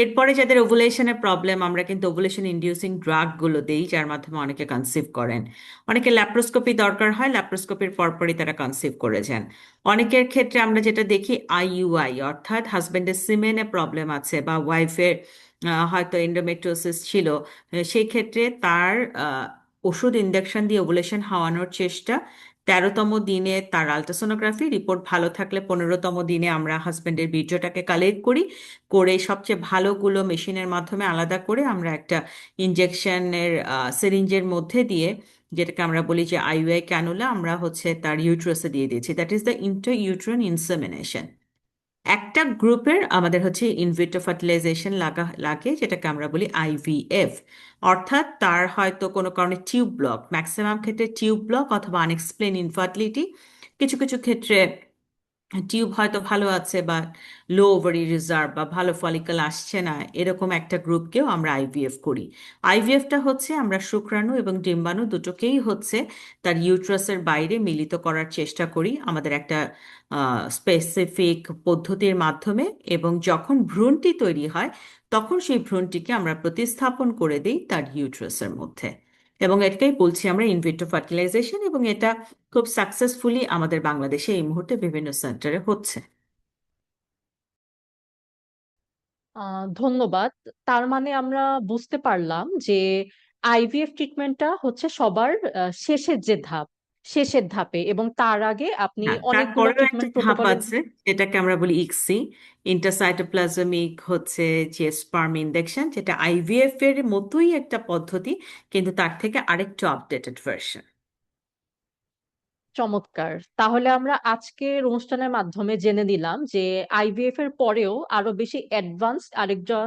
এরপরে যাদের ওভুলেশনের প্রবলেম, আমরা কিন্তু ওভুলেশন ইনডিউসিং ড্রাগ গুলো দেই, যার মাধ্যমে অনেকে কনসিভ করেন। অনেকে ল্যাপ্রোস্কোপি দরকার হয়, ল্যাপ্রোস্কোপির পরপরই তারা কনসিভ করেছেন। অনেকের ক্ষেত্রে আমরা যেটা দেখি আইইউআই, অর্থাৎ হাজবেন্ডের সিমেনে প্রবলেম আছে বা ওয়াইফের হয়তো এন্ডোমেট্রিওসিস ছিল, সেই ক্ষেত্রে তার ওষুধ ইনজেকশন দিয়ে ওভুলেশন হওয়ানোর চেষ্টা। 13তম দিনে তার আলট্রাসোনোগ্রাফি রিপোর্ট ভালো থাকলে 15তম দিনে আমরা হাজবেন্ডের বীর্যটাকে কালেক্ট করি, করে সবচেয়ে ভালোগুলো মেশিনের মাধ্যমে আলাদা করে আমরা একটা ইনজেকশনের সিরিঞ্জের মধ্যে দিয়ে, যেটাকে আমরা বলি যে আইইউআই ক্যানুলা, আমরা হচ্ছে তার ইউট্রাসে দিয়ে দিয়েছি। That is the inter uterine insemination. একটা গ্রুপের আমাদের হচ্ছে ইনভিট্রো ফার্টিলাইজেশন লাগে, যেটাকে আমরা বলি আইভিএফ। অর্থাৎ তার হয়তো কোনো কারণে টিউব ব্লক, ম্যাক্সিমাম ক্ষেত্রে টিউব ব্লক অথবা আনএক্সপ্লেন ইনফার্টিলিটি, কিছু কিছু ক্ষেত্রে টিউব হয়তো ভালো আছে বা লো ওভারি রিজার্ভ বা ভালো ফলিকল আসছে না, এরকম একটা গ্রুপকেও আমরা আইভিএফ করি। আইভিএফটা হচ্ছে আমরা শুক্রাণু এবং ডিম্বাণু দুটোকেই হচ্ছে তার ইউট্রাসের বাইরে মিলিত করার চেষ্টা করি আমাদের একটা স্পেসিফিক পদ্ধতির মাধ্যমে, এবং যখন ভ্রূণটি তৈরি হয় তখন সেই ভ্রূণটিকে আমরা প্রতিস্থাপন করে দিই তার ইউট্রাসের মধ্যে। এবং এটাকেই বলছি আমরা ইনভিট্রো ফার্টিলাইজেশন, এবং এটা খুব সাকসেসফুলি আমাদের বাংলাদেশে এই মুহূর্তে বিভিন্ন সেন্টারে হচ্ছে। ধন্যবাদ। তার মানে আমরা বুঝতে পারলাম যে আইভিএফ ট্রিটমেন্টটা হচ্ছে সবার শেষের যে ধাপ, শেষের ধাপে, এবং তার আগে আপনি হ্যাঁ, অনেকগুলো তারপরেও একটা ট্রিটমেন্ট ধাপ প্রোটোকলের। আছে, যেটাকে আমরা বলি ইকসি, ইন্টারসাইটোপ্লাজমিক হচ্ছে যে স্পার্ম ইন্ডাকশন, যেটা আইভিএফ এর মতোই একটা পদ্ধতি, কিন্তু তার থেকে আরেকটু আপডেটেড ভার্সন। চমৎকার। তাহলে আমরা আজকের অনুষ্ঠানের মাধ্যমে জেনে নিলাম যে আইভিএফ এর পরেও আরো বেশি অ্যাডভান্সড আরেকটা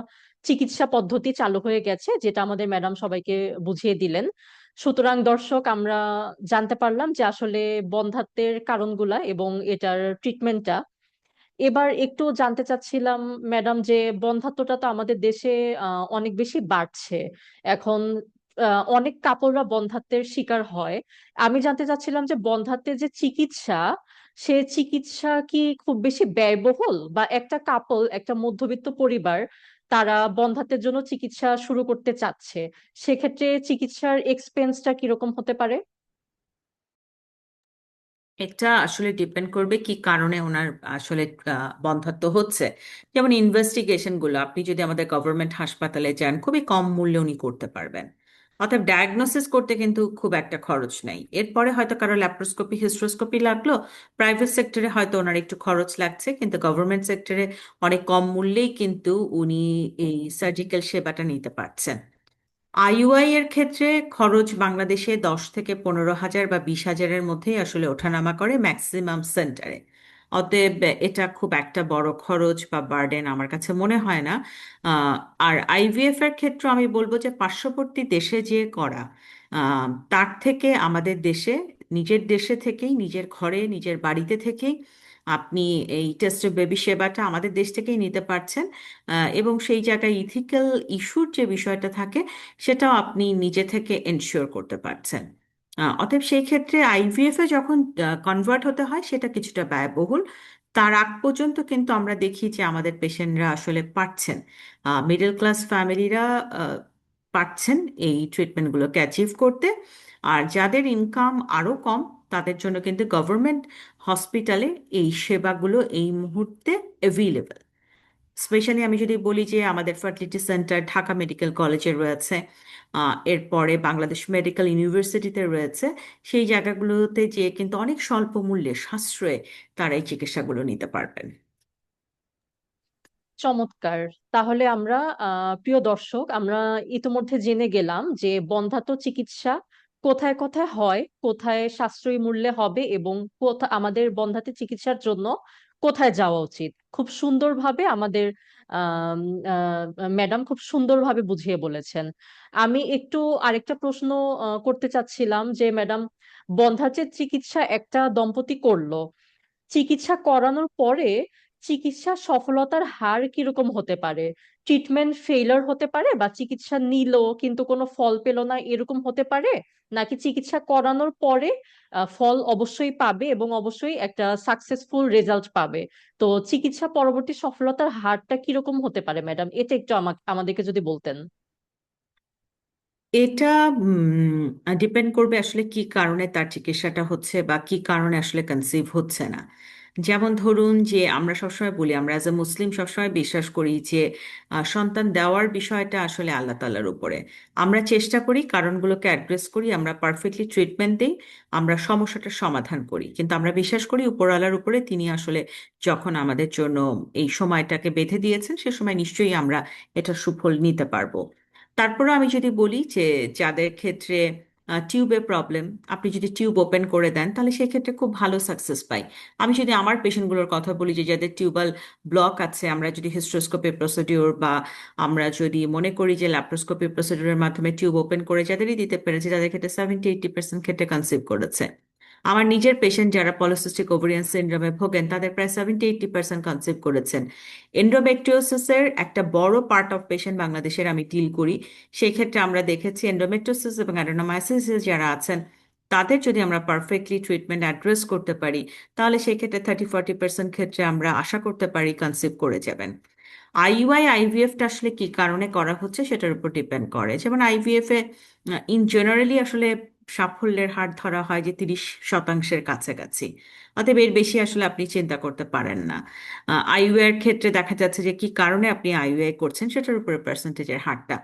চিকিৎসা পদ্ধতি চালু হয়ে গেছে, যেটা আমাদের ম্যাডাম সবাইকে বুঝিয়ে দিলেন। সুতরাং দর্শক, আমরা জানতে পারলাম যে আসলে বন্ধ্যাত্বের কারণগুলা এবং এটার ট্রিটমেন্টটা। এবার একটু জানতে চাচ্ছিলাম ম্যাডাম, যে বন্ধ্যাত্বটা তো আমাদের দেশে অনেক বেশি বাড়ছে এখন। অনেক কাপড়রা বন্ধ্যাত্বের শিকার হয়। আমি জানতে চাচ্ছিলাম যে বন্ধ্যাত্বের যে চিকিৎসা, সে চিকিৎসা কি খুব বেশি ব্যয়বহুল, বা একটা কাপল, একটা মধ্যবিত্ত পরিবার, তারা বন্ধ্যাত্বের জন্য চিকিৎসা শুরু করতে চাচ্ছে, সেক্ষেত্রে চিকিৎসার এক্সপেন্সটা কিরকম হতে পারে? এটা আসলে ডিপেন্ড করবে কি কারণে ওনার আসলে বন্ধ্যাত্ব হচ্ছে। যেমন ইনভেস্টিগেশন গুলো আপনি যদি আমাদের গভর্নমেন্ট হাসপাতালে যান, খুবই কম মূল্যে উনি করতে পারবেন। অর্থাৎ ডায়াগনোসিস করতে কিন্তু খুব একটা খরচ নাই। এরপরে হয়তো কারো ল্যাপ্রোস্কোপি হিস্ট্রোস্কোপি লাগলো, প্রাইভেট সেক্টরে হয়তো ওনার একটু খরচ লাগছে, কিন্তু গভর্নমেন্ট সেক্টরে অনেক কম মূল্যেই কিন্তু উনি এই সার্জিক্যাল সেবাটা নিতে পারছেন। আইইউআই এর ক্ষেত্রে খরচ বাংলাদেশে 10 থেকে 15 হাজার বা 20 হাজারের মধ্যেই আসলে ওঠানামা করে ম্যাক্সিমাম সেন্টারে। অতএব এটা খুব একটা বড় খরচ বা বার্ডেন আমার কাছে মনে হয় না। আহ, আর আইভিএফ এর ক্ষেত্রে আমি বলবো যে পার্শ্ববর্তী দেশে যে করা, তার থেকে আমাদের দেশে, নিজের দেশে থেকেই, নিজের ঘরে নিজের বাড়িতে থেকেই আপনি এই টেস্ট বেবি সেবাটা আমাদের দেশ থেকেই নিতে পারছেন। এবং সেই জায়গায় ইথিক্যাল ইস্যুর যে বিষয়টা থাকে, সেটাও আপনি নিজে থেকে এনশিওর করতে পারছেন। অতএব সেই ক্ষেত্রে আইভিএফ এ যখন কনভার্ট হতে হয় সেটা কিছুটা ব্যয়বহুল। তার আগ পর্যন্ত কিন্তু আমরা দেখি যে আমাদের পেশেন্টরা আসলে পারছেন, মিডল ক্লাস ফ্যামিলিরা পারছেন এই ট্রিটমেন্টগুলোকে অ্যাচিভ করতে। আর যাদের ইনকাম আরও কম, তাদের জন্য কিন্তু গভর্নমেন্ট হসপিটালে এই সেবাগুলো এই মুহূর্তে অ্যাভেলেবল। স্পেশালি আমি যদি বলি যে আমাদের ফার্টিলিটি সেন্টার ঢাকা মেডিকেল কলেজে রয়েছে, এরপরে বাংলাদেশ মেডিকেল ইউনিভার্সিটিতে রয়েছে, সেই জায়গাগুলোতে যে কিন্তু অনেক স্বল্প মূল্যে সাশ্রয়ে তারা এই চিকিৎসাগুলো নিতে পারবেন। চমৎকার। তাহলে আমরা প্রিয় দর্শক, আমরা ইতিমধ্যে জেনে গেলাম যে বন্ধ্যাত্ব চিকিৎসা কোথায় কোথায় হয়, কোথায় সাশ্রয়ী মূল্যে হবে, এবং কোথায় আমাদের বন্ধ্যাত্ব চিকিৎসার জন্য কোথায় যাওয়া উচিত। খুব সুন্দরভাবে আমাদের ম্যাডাম খুব সুন্দরভাবে বুঝিয়ে বলেছেন। আমি একটু আরেকটা প্রশ্ন করতে চাচ্ছিলাম যে ম্যাডাম, বন্ধ্যাত্বের চিকিৎসা একটা দম্পতি করলো, চিকিৎসা করানোর পরে চিকিৎসা সফলতার হার কিরকম হতে পারে? ট্রিটমেন্ট ফেইলার হতে পারে, বা চিকিৎসা নিল কিন্তু কোনো ফল পেল না, এরকম হতে পারে? নাকি চিকিৎসা করানোর পরে ফল অবশ্যই পাবে এবং অবশ্যই একটা সাকসেসফুল রেজাল্ট পাবে? তো চিকিৎসা পরবর্তী সফলতার হারটা কিরকম হতে পারে ম্যাডাম, এটা একটু আমাদেরকে যদি বলতেন। এটা ডিপেন্ড করবে আসলে কি কারণে তার চিকিৎসাটা হচ্ছে বা কি কারণে আসলে কনসিভ হচ্ছে না। যেমন ধরুন যে আমরা সবসময় বলি, আমরা অ্যাজ এ মুসলিম সবসময় বিশ্বাস করি যে সন্তান দেওয়ার বিষয়টা আসলে আল্লাহ তাআলার উপরে। আমরা চেষ্টা করি কারণগুলোকে অ্যাড্রেস করি, আমরা পারফেক্টলি ট্রিটমেন্ট দিই, আমরা সমস্যাটার সমাধান করি, কিন্তু আমরা বিশ্বাস করি উপরওয়ালার উপরে, তিনি আসলে যখন আমাদের জন্য এই সময়টাকে বেঁধে দিয়েছেন সে সময় নিশ্চয়ই আমরা এটার সুফল নিতে পারবো। তারপরে আমি যদি বলি যে যাদের ক্ষেত্রে টিউবে প্রবলেম, আপনি যদি টিউব ওপেন করে দেন তাহলে সেক্ষেত্রে খুব ভালো সাকসেস পাই। আমি যদি আমার পেশেন্টগুলোর কথা বলি যে যাদের টিউবাল ব্লক আছে, আমরা যদি হিস্ট্রোস্কোপি প্রসিডিওর বা আমরা যদি মনে করি যে ল্যাপ্রোস্কোপি প্রসিডিওরের মাধ্যমে টিউব ওপেন করে যাদেরই দিতে পেরেছে, তাদের ক্ষেত্রে 70-80% ক্ষেত্রে কনসিভ করেছে। আমার নিজের পেশেন্ট যারা পলিসিস্টিক ওভারিয়ান সিনড্রোমে ভোগেন তাদের প্রায় 70-80% কনসিভ করেছেন। এন্ডোমেট্রিওসিসের একটা বড় পার্ট অফ পেশেন্ট বাংলাদেশের আমি ডিল করি। সেই ক্ষেত্রে আমরা দেখেছি এন্ডোমেট্রিওসিস এবং অ্যাডেনোমাইসিস যারা আছেন তাদের যদি আমরা পারফেক্টলি ট্রিটমেন্ট অ্যাড্রেস করতে পারি, তাহলে সেই ক্ষেত্রে 30-40% ক্ষেত্রে আমরা আশা করতে পারি কনসিভ করে যাবেন। আইইউআই আইভিএফটা আসলে কি কারণে করা হচ্ছে সেটার উপর ডিপেন্ড করে। যেমন আইভিএফ এ ইন জেনারেলি আসলে সাফল্যের হার ধরা হয় যে 30%-এর কাছাকাছি। অতএব এর বেশি আসলে আপনি চিন্তা করতে পারেন না। আইইউআই এর ক্ষেত্রে দেখা যাচ্ছে যে কি কারণে আপনি আইইউআই করছেন সেটার উপরে পার্সেন্টেজের হারটা।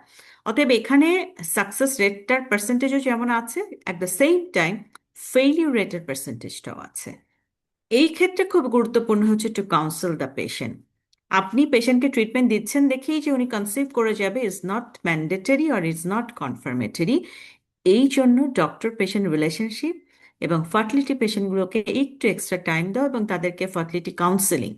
অতএব এখানে সাকসেস রেটটার পার্সেন্টেজও যেমন আছে, at the same time failure রেটের পার্সেন্টেজটাও আছে। এই ক্ষেত্রে খুব গুরুত্বপূর্ণ হচ্ছে টু কাউন্সেল দ্য পেশেন্ট। আপনি পেশেন্টকে ট্রিটমেন্ট দিচ্ছেন দেখেই যে উনি কনসিভ করে যাবে is not mandatory or is not confirmatory. এই জন্য ডক্টর পেশেন্ট রিলেশনশিপ এবং ফার্টিলিটি পেশেন্টগুলোকে একটু এক্সট্রা টাইম দাও এবং তাদেরকে ফার্টিলিটি কাউন্সেলিং,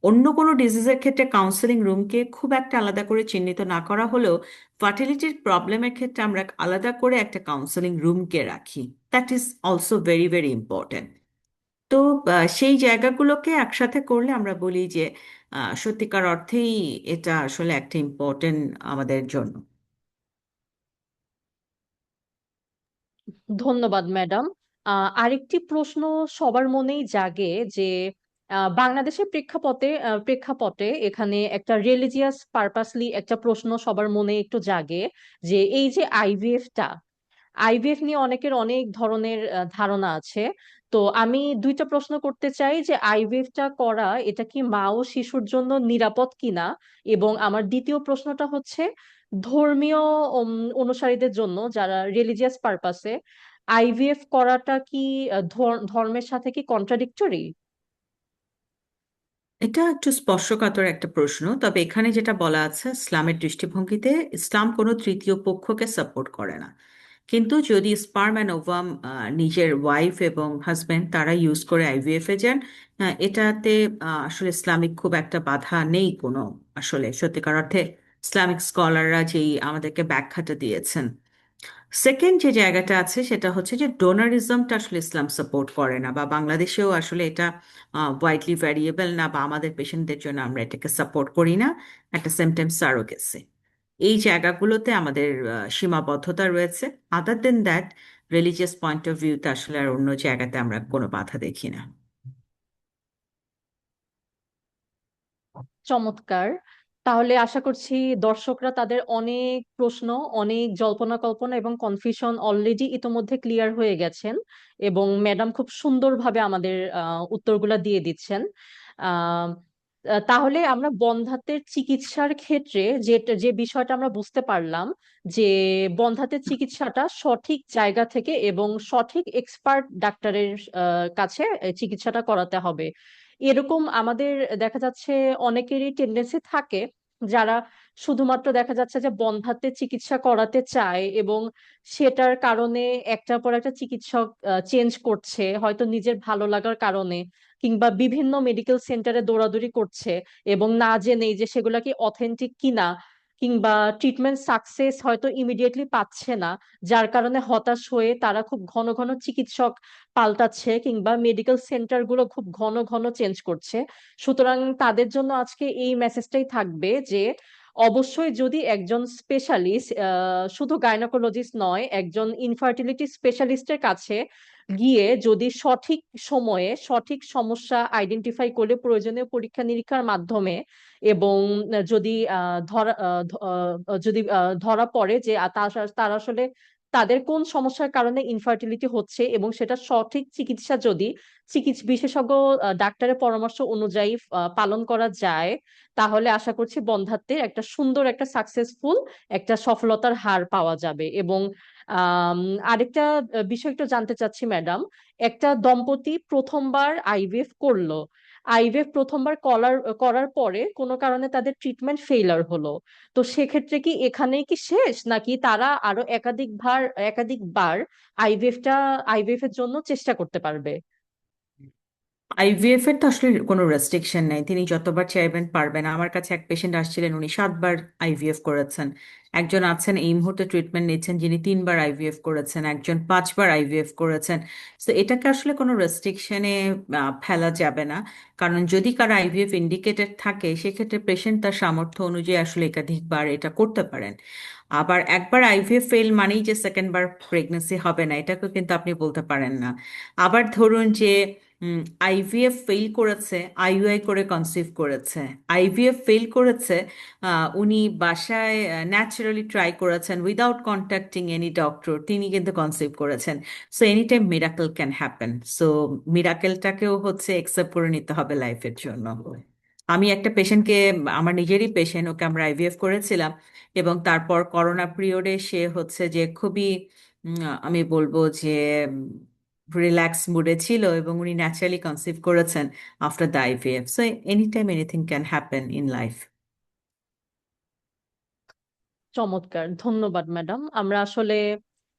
অন্য কোনো ডিজিজের ক্ষেত্রে কাউন্সেলিং রুমকে খুব একটা আলাদা করে চিহ্নিত না করা হলেও ফার্টিলিটির প্রবলেমের ক্ষেত্রে আমরা আলাদা করে একটা কাউন্সেলিং রুমকে রাখি। That is also very very important. তো সেই জায়গাগুলোকে একসাথে করলে আমরা বলি যে সত্যিকার অর্থেই এটা আসলে একটা ইম্পর্টেন্ট আমাদের জন্য। ধন্যবাদ ম্যাডাম। আরেকটি প্রশ্ন সবার মনেই জাগে যে বাংলাদেশের প্রেক্ষাপটে এখানে একটা রিলিজিয়াস পারপাসলি একটা প্রশ্ন সবার মনে একটু জাগে যে এই যে আইভিএফ নিয়ে অনেকের অনেক ধরনের ধারণা আছে। তো আমি দুইটা প্রশ্ন করতে চাই যে আইভিএফটা করা এটা কি মা ও শিশুর জন্য নিরাপদ কিনা, এবং আমার দ্বিতীয় প্রশ্নটা হচ্ছে ধর্মীয় অনুসারীদের জন্য যারা রিলিজিয়াস পারপাসে আইভিএফ করাটা কি ধর্মের সাথে কি কন্ট্রাডিক্টরি? এটা একটু স্পর্শকাতর একটা প্রশ্ন, তবে এখানে যেটা বলা আছে ইসলামের দৃষ্টিভঙ্গিতে ইসলাম কোনো তৃতীয় পক্ষকে সাপোর্ট করে না। কিন্তু যদি স্পার্ম অ্যান্ড ওভাম নিজের ওয়াইফ এবং হাজব্যান্ড তারা ইউজ করে আইভিএফ এ যান, এটাতে আসলে ইসলামিক খুব একটা বাধা নেই কোনো। আসলে সত্যিকার অর্থে ইসলামিক স্কলাররা যেই আমাদেরকে ব্যাখ্যাটা দিয়েছেন। সেকেন্ড যে জায়গাটা আছে সেটা হচ্ছে যে ডোনারিজমটা আসলে ইসলাম সাপোর্ট করে না, বা বাংলাদেশেও আসলে এটা ওয়াইডলি ভ্যারিয়েবল না, বা আমাদের পেশেন্টদের জন্য আমরা এটাকে সাপোর্ট করি না। একটা সেমটাইম সারোগেসি, এই জায়গাগুলোতে আমাদের সীমাবদ্ধতা রয়েছে। আদার দেন দ্যাট, রিলিজিয়াস পয়েন্ট অফ ভিউতে আসলে আর অন্য জায়গাতে আমরা কোনো বাধা দেখি না। চমৎকার। তাহলে আশা করছি দর্শকরা তাদের অনেক প্রশ্ন, অনেক জল্পনা কল্পনা এবং কনফিউশন অলরেডি ইতোমধ্যে ক্লিয়ার হয়ে গেছেন, এবং ম্যাডাম খুব সুন্দরভাবে আমাদের উত্তরগুলা দিয়ে দিচ্ছেন। আহ তাহলে আমরা বন্ধ্যাত্বের চিকিৎসার ক্ষেত্রে যে যে বিষয়টা আমরা বুঝতে পারলাম যে বন্ধ্যাত্বের চিকিৎসাটা সঠিক জায়গা থেকে এবং সঠিক এক্সপার্ট ডাক্তারের কাছে চিকিৎসাটা করাতে হবে। এরকম আমাদের দেখা যাচ্ছে অনেকেরই টেন্ডেন্সি থাকে যারা শুধুমাত্র দেখা যাচ্ছে যে বন্ধ্যাত্বের চিকিৎসা করাতে চায় এবং সেটার কারণে একটার পর একটা চিকিৎসক চেঞ্জ করছে হয়তো নিজের ভালো লাগার কারণে, কিংবা বিভিন্ন মেডিকেল সেন্টারে দৌড়াদৌড়ি করছে এবং না জেনেই যে সেগুলা কি অথেন্টিক কিনা, কিংবা ট্রিটমেন্ট সাকসেস হয়তো ইমিডিয়েটলি পাচ্ছে না, যার কারণে হতাশ হয়ে তারা খুব ঘন ঘন চিকিৎসক পাল্টাচ্ছে কিংবা মেডিকেল সেন্টার গুলো খুব ঘন ঘন চেঞ্জ করছে। সুতরাং তাদের জন্য আজকে এই মেসেজটাই থাকবে যে অবশ্যই যদি একজন স্পেশালিস্ট, শুধু গাইনোকোলজিস্ট নয়, একজন ইনফার্টিলিটি স্পেশালিস্টের কাছে গিয়ে যদি সঠিক সময়ে সঠিক সমস্যা আইডেন্টিফাই করলে প্রয়োজনীয় পরীক্ষা নিরীক্ষার মাধ্যমে, এবং যদি ধরা পড়ে যে তার আসলে তাদের কোন সমস্যার কারণে ইনফার্টিলিটি হচ্ছে এবং সেটা সঠিক চিকিৎসা যদি চিকিৎসা বিশেষজ্ঞ ডাক্তারের পরামর্শ অনুযায়ী পালন করা যায়, তাহলে আশা করছি বন্ধ্যাত্বের একটা সুন্দর একটা সাকসেসফুল একটা সফলতার হার পাওয়া যাবে। এবং আম, আরেকটা বিষয় একটু জানতে চাচ্ছি ম্যাডাম, একটা দম্পতি প্রথমবার আইভিএফ করলো, আইভিএফ প্রথমবার করার করার পরে কোনো কারণে তাদের ট্রিটমেন্ট ফেইলার হলো, তো সেক্ষেত্রে কি এখানেই কি শেষ, নাকি তারা আরো একাধিকবার আইভিএফ এর জন্য চেষ্টা করতে পারবে? আইভিএফ এর তো আসলে কোনো রেস্ট্রিকশন নাই, তিনি যতবার চাইবেন পারবেন। আমার কাছে এক পেশেন্ট আসছিলেন, উনি 7বার আইভিএফ করেছেন। একজন আছেন এই মুহূর্তে ট্রিটমেন্ট নিচ্ছেন, যিনি 3বার আইভিএফ করেছেন, একজন 5বার আইভিএফ করেছেন। তো এটাকে আসলে কোনো রেস্ট্রিকশনে ফেলা যাবে না, কারণ যদি কারো আইভিএফ ইন্ডিকেটেড থাকে সেক্ষেত্রে পেশেন্ট তার সামর্থ্য অনুযায়ী আসলে একাধিকবার এটা করতে পারেন। আবার একবার আইভিএফ ফেল মানেই যে সেকেন্ডবার প্রেগনেন্সি হবে না, এটাকে কিন্তু আপনি বলতে পারেন না। আবার ধরুন যে আইভিএফ ফেল করেছে, আইইউআই করে কনসিভ করেছে। আইভিএফ ফেল করেছে, উনি বাসায় ন্যাচারালি ট্রাই করেছেন উইদাউট কন্ট্যাক্টিং এনি ডক্টর, তিনি কিন্তু কনসিভ করেছেন। So any time miracle can happen. So মিরাকেলটাকেও হচ্ছে একসেপ্ট করে নিতে হবে লাইফের জন্য। আমি একটা পেশেন্টকে, আমার নিজেরই পেশেন্ট, ওকে আমরা আইভিএফ করেছিলাম, এবং তারপর করোনা পিরিয়ডে সে হচ্ছে যে খুবই আমি বলবো যে রিল্যাক্স মুডে ছিল, এবং উনি ন্যাচারালি কনসিভ করেছেন after the IVF. So any time anything can happen in life. চমৎকার, ধন্যবাদ ম্যাডাম। আমরা আসলে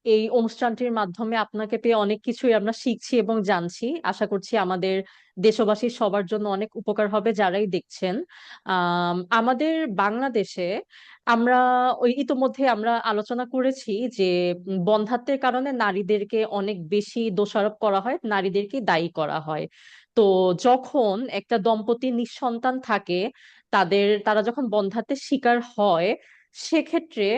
এই অনুষ্ঠানটির মাধ্যমে আপনাকে পেয়ে অনেক কিছুই আমরা শিখছি এবং জানছি। আশা করছি আমাদের দেশবাসীর সবার জন্য অনেক উপকার হবে যারাই দেখছেন। আমাদের বাংলাদেশে আমরা ইতোমধ্যে আমরা আলোচনা করেছি যে বন্ধ্যাত্বের কারণে নারীদেরকে অনেক বেশি দোষারোপ করা হয়, নারীদেরকে দায়ী করা হয়। তো যখন একটা দম্পতি নিঃসন্তান থাকে, তারা যখন বন্ধ্যাত্বের শিকার হয়, সেক্ষেত্রে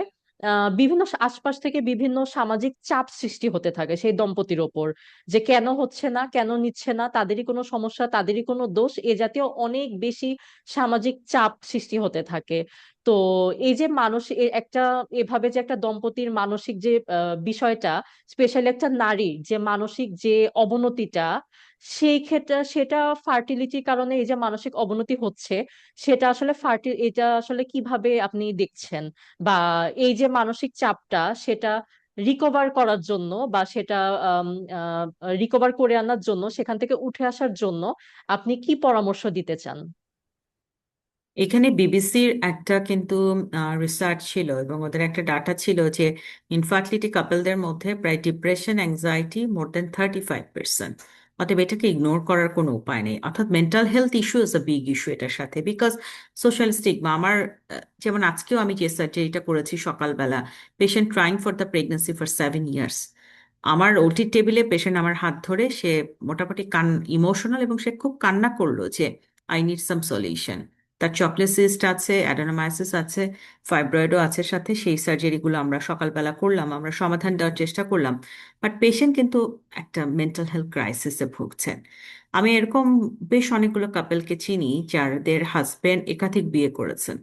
বিভিন্ন আশপাশ থেকে বিভিন্ন সামাজিক চাপ সৃষ্টি হতে থাকে সেই দম্পতির ওপর, যে কেন হচ্ছে না, কেন নিচ্ছে না, তাদেরই কোনো সমস্যা, তাদেরই কোনো দোষ, এ জাতীয় অনেক বেশি সামাজিক চাপ সৃষ্টি হতে থাকে। তো এই যে একটা এভাবে যে একটা দম্পতির মানসিক যে বিষয়টা, স্পেশালি একটা নারীর যে মানসিক যে অবনতিটা, সেই ক্ষেত্রে সেটা ফার্টিলিটির কারণে এই যে মানসিক অবনতি হচ্ছে, এটা আসলে কিভাবে আপনি দেখছেন? বা এই যে মানসিক চাপটা, সেটা রিকভার করার জন্য বা সেটা রিকভার করে আনার জন্য, সেখান থেকে উঠে আসার জন্য আপনি কি পরামর্শ দিতে চান? এখানে বিবিসির একটা কিন্তু রিসার্চ ছিল, এবং ওদের একটা ডাটা ছিল যে ইনফার্টিলিটি কাপলদের মধ্যে প্রায় ডিপ্রেশন, অ্যাংজাইটি more than 35%। অতএব এটাকে ইগনোর করার কোনো উপায় নেই। অর্থাৎ mental health issue is a big issue এটার সাথে, বিকজ সোশ্যাল স্টিগমা। আমার যেমন আজকেও আমি যে সার্জারিটা করেছি সকালবেলা, patient trying for the pregnancy for 7 years, আমার ওটি টেবিলে পেশেন্ট আমার হাত ধরে সে মোটামুটি ইমোশনাল, এবং সে খুব কান্না করলো যে আই নিড সাম সলিউশন। তার চকলেট সিস্ট আছে, অ্যাডেনোমায়োসিস আছে, ফাইব্রয়েডও আছে সাথে। সেই সার্জারিগুলো আমরা সকালবেলা করলাম, আমরা সমাধান দেওয়ার চেষ্টা করলাম। বাট পেশেন্ট কিন্তু একটা মেন্টাল হেলথ ক্রাইসিসে ভুগছেন। আমি এরকম বেশ অনেকগুলো কাপেলকে চিনি যাদের হাজবেন্ড একাধিক বিয়ে করেছেন।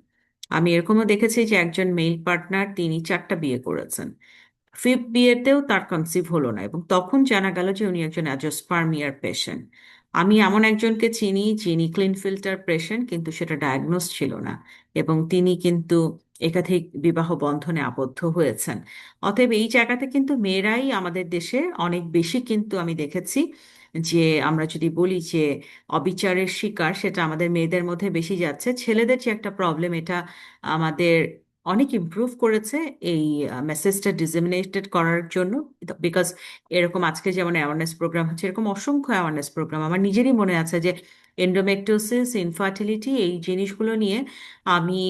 আমি এরকমও দেখেছি যে একজন মেইল পার্টনার, তিনি 4টা বিয়ে করেছেন। ফিফথ বিয়েতেও তার কনসিভ হলো না, এবং তখন জানা গেল যে উনি একজন অ্যাজোস্পার্মিয়ার পেশেন্ট। আমি এমন একজনকে চিনি যিনি ক্লিন ফিল্টার পেশেন্ট, কিন্তু সেটা ডায়াগনোস ছিল না, এবং তিনি কিন্তু একাধিক বিবাহ বন্ধনে আবদ্ধ হয়েছেন। অতএব এই জায়গাতে কিন্তু মেয়েরাই আমাদের দেশে অনেক বেশি, কিন্তু আমি দেখেছি যে আমরা যদি বলি যে অবিচারের শিকার, সেটা আমাদের মেয়েদের মধ্যে বেশি যাচ্ছে। ছেলেদের যে একটা প্রবলেম, এটা আমাদের অনেক ইমপ্রুভ করেছে এই মেসেজটা ডিসেমিনেটেড করার জন্য। বিকজ এরকম আজকে যেমন অ্যাওয়ারনেস প্রোগ্রাম হচ্ছে, এরকম অসংখ্য অ্যাওয়ারনেস প্রোগ্রাম আমার নিজেরই মনে আছে যে এন্ডোমেট্রিওসিস, ইনফার্টিলিটি, এই জিনিসগুলো নিয়ে আমি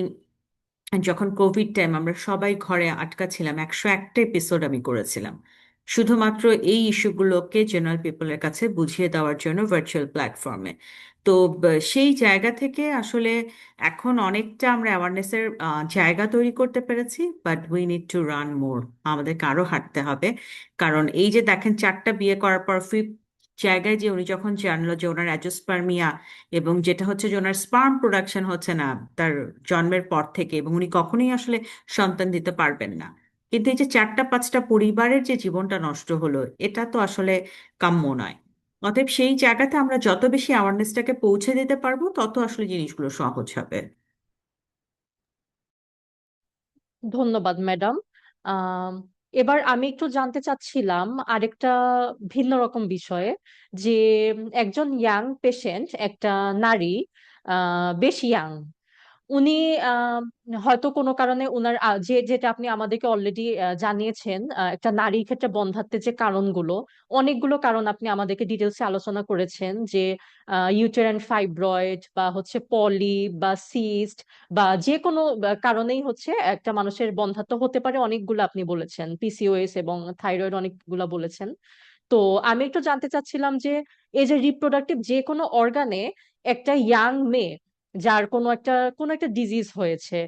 যখন কোভিড টাইম আমরা সবাই ঘরে আটকা ছিলাম, 101টা এপিসোড আমি করেছিলাম শুধুমাত্র এই ইস্যুগুলোকে জেনারেল পিপলের কাছে বুঝিয়ে দেওয়ার জন্য ভার্চুয়াল প্ল্যাটফর্মে। তো সেই জায়গা থেকে আসলে এখন অনেকটা আমরা অ্যাওয়ারনেসের জায়গা তৈরি করতে পেরেছি, but we need to run more. আমাদেরকে আরো হাঁটতে হবে। কারণ এই যে দেখেন 4টা বিয়ে করার পর ফিফথ জায়গায় যে উনি যখন জানলো যে ওনার অ্যাজোস্পার্মিয়া, এবং যেটা হচ্ছে যে ওনার স্পার্ম প্রোডাকশন হচ্ছে না তার জন্মের পর থেকে, এবং উনি কখনোই আসলে সন্তান দিতে পারবেন না। কিন্তু এই যে 4টা 5টা পরিবারের যে জীবনটা নষ্ট হলো, এটা তো আসলে কাম্য নয়। অতএব সেই জায়গাতে আমরা যত বেশি অ্যাওয়ারনেসটাকে পৌঁছে দিতে পারবো, তত আসলে জিনিসগুলো সহজ হবে। ধন্যবাদ ম্যাডাম। এবার আমি একটু জানতে চাচ্ছিলাম আরেকটা ভিন্ন রকম বিষয়ে, যে একজন ইয়াং পেশেন্ট, একটা নারী, বেশ ইয়াং, উনি আহ, হয়তো কোনো কারণে উনার যেটা আপনি আমাদেরকে অলরেডি জানিয়েছেন, একটা নারীর ক্ষেত্রে বন্ধ্যাত্বের যে কারণগুলো, অনেকগুলো কারণ আপনি আমাদেরকে ডিটেলসে আলোচনা করেছেন, যে ইউটেরাইন ফাইব্রয়েড বা হচ্ছে পলি বা সিস্ট বা যে কোনো কারণেই হচ্ছে একটা মানুষের বন্ধ্যাত্ব হতে পারে, অনেকগুলো আপনি বলেছেন, পিসিওএস এবং থাইরয়েড অনেকগুলো বলেছেন। তো আমি একটু জানতে চাচ্ছিলাম যে এই যে রিপ্রোডাক্টিভ যে কোনো অর্গানে একটা ইয়াং মেয়ে যার কোনো একটা ডিজিজ হয়েছে,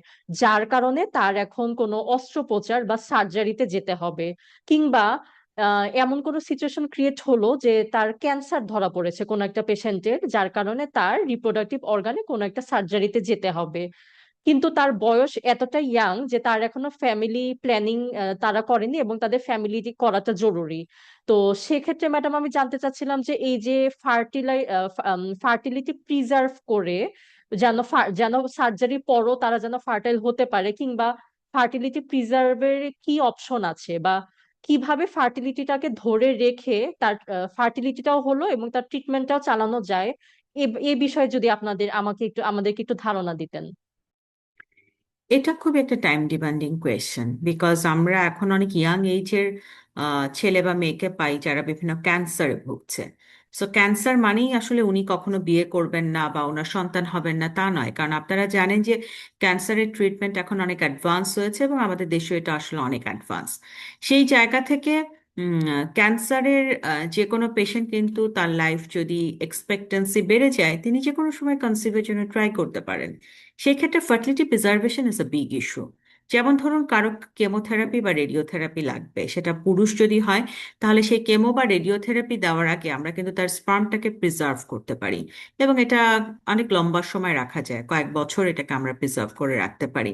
যার কারণে তার এখন কোনো অস্ত্রোপচার বা সার্জারিতে যেতে হবে, কিংবা এমন কোনো সিচুয়েশন ক্রিয়েট হলো যে তার ক্যান্সার ধরা পড়েছে কোনো একটা পেশেন্টের, যার কারণে তার রিপ্রোডাক্টিভ অর্গানে কোনো একটা সার্জারিতে যেতে হবে, কিন্তু তার বয়স এতটা ইয়াং যে তার এখনো ফ্যামিলি প্ল্যানিং তারা করেনি এবং তাদের ফ্যামিলি করাটা জরুরি। তো সেক্ষেত্রে ম্যাডাম আমি জানতে চাচ্ছিলাম যে এই যে ফার্টিলিটি প্রিজার্ভ করে যেন সার্জারির পরও তারা যেন ফার্টাইল হতে পারে, কিংবা ফার্টিলিটি প্রিজার্ভের কি অপশন আছে, বা কিভাবে ফার্টিলিটিটাকে ধরে রেখে তার ফার্টিলিটিটাও হলো এবং তার ট্রিটমেন্টটাও চালানো যায়, এ বিষয়ে যদি আমাদেরকে একটু ধারণা দিতেন। এটা খুব একটা টাইম ডিমান্ডিং কোয়েশ্চেন, বিকজ আমরা এখন অনেক ইয়াং এইজের ছেলে বা মেয়েকে পাই যারা বিভিন্ন ক্যান্সারে ভুগছে। সো ক্যান্সার মানেই আসলে উনি কখনো বিয়ে করবেন না বা ওনার সন্তান হবেন না তা নয়, কারণ আপনারা জানেন যে ক্যান্সারের ট্রিটমেন্ট এখন অনেক অ্যাডভান্স হয়েছে এবং আমাদের দেশে এটা আসলে অনেক অ্যাডভান্স। সেই জায়গা থেকে ক্যান্সারের যে কোনো পেশেন্ট কিন্তু তার লাইফ যদি এক্সপেক্টেন্সি বেড়ে যায় তিনি যে কোনো সময় কনসিভের জন্য ট্রাই করতে পারেন। সেই ক্ষেত্রে fertility preservation is a big issue. যেমন ধরুন কারো কেমোথেরাপি বা রেডিওথেরাপি লাগবে, সেটা পুরুষ যদি হয় তাহলে সেই কেমো বা রেডিওথেরাপি দেওয়ার আগে আমরা কিন্তু তার স্পার্মটাকে প্রিজার্ভ করতে পারি, এবং এটা অনেক লম্বা সময় রাখা যায়, কয়েক বছর এটাকে আমরা প্রিজার্ভ করে রাখতে পারি।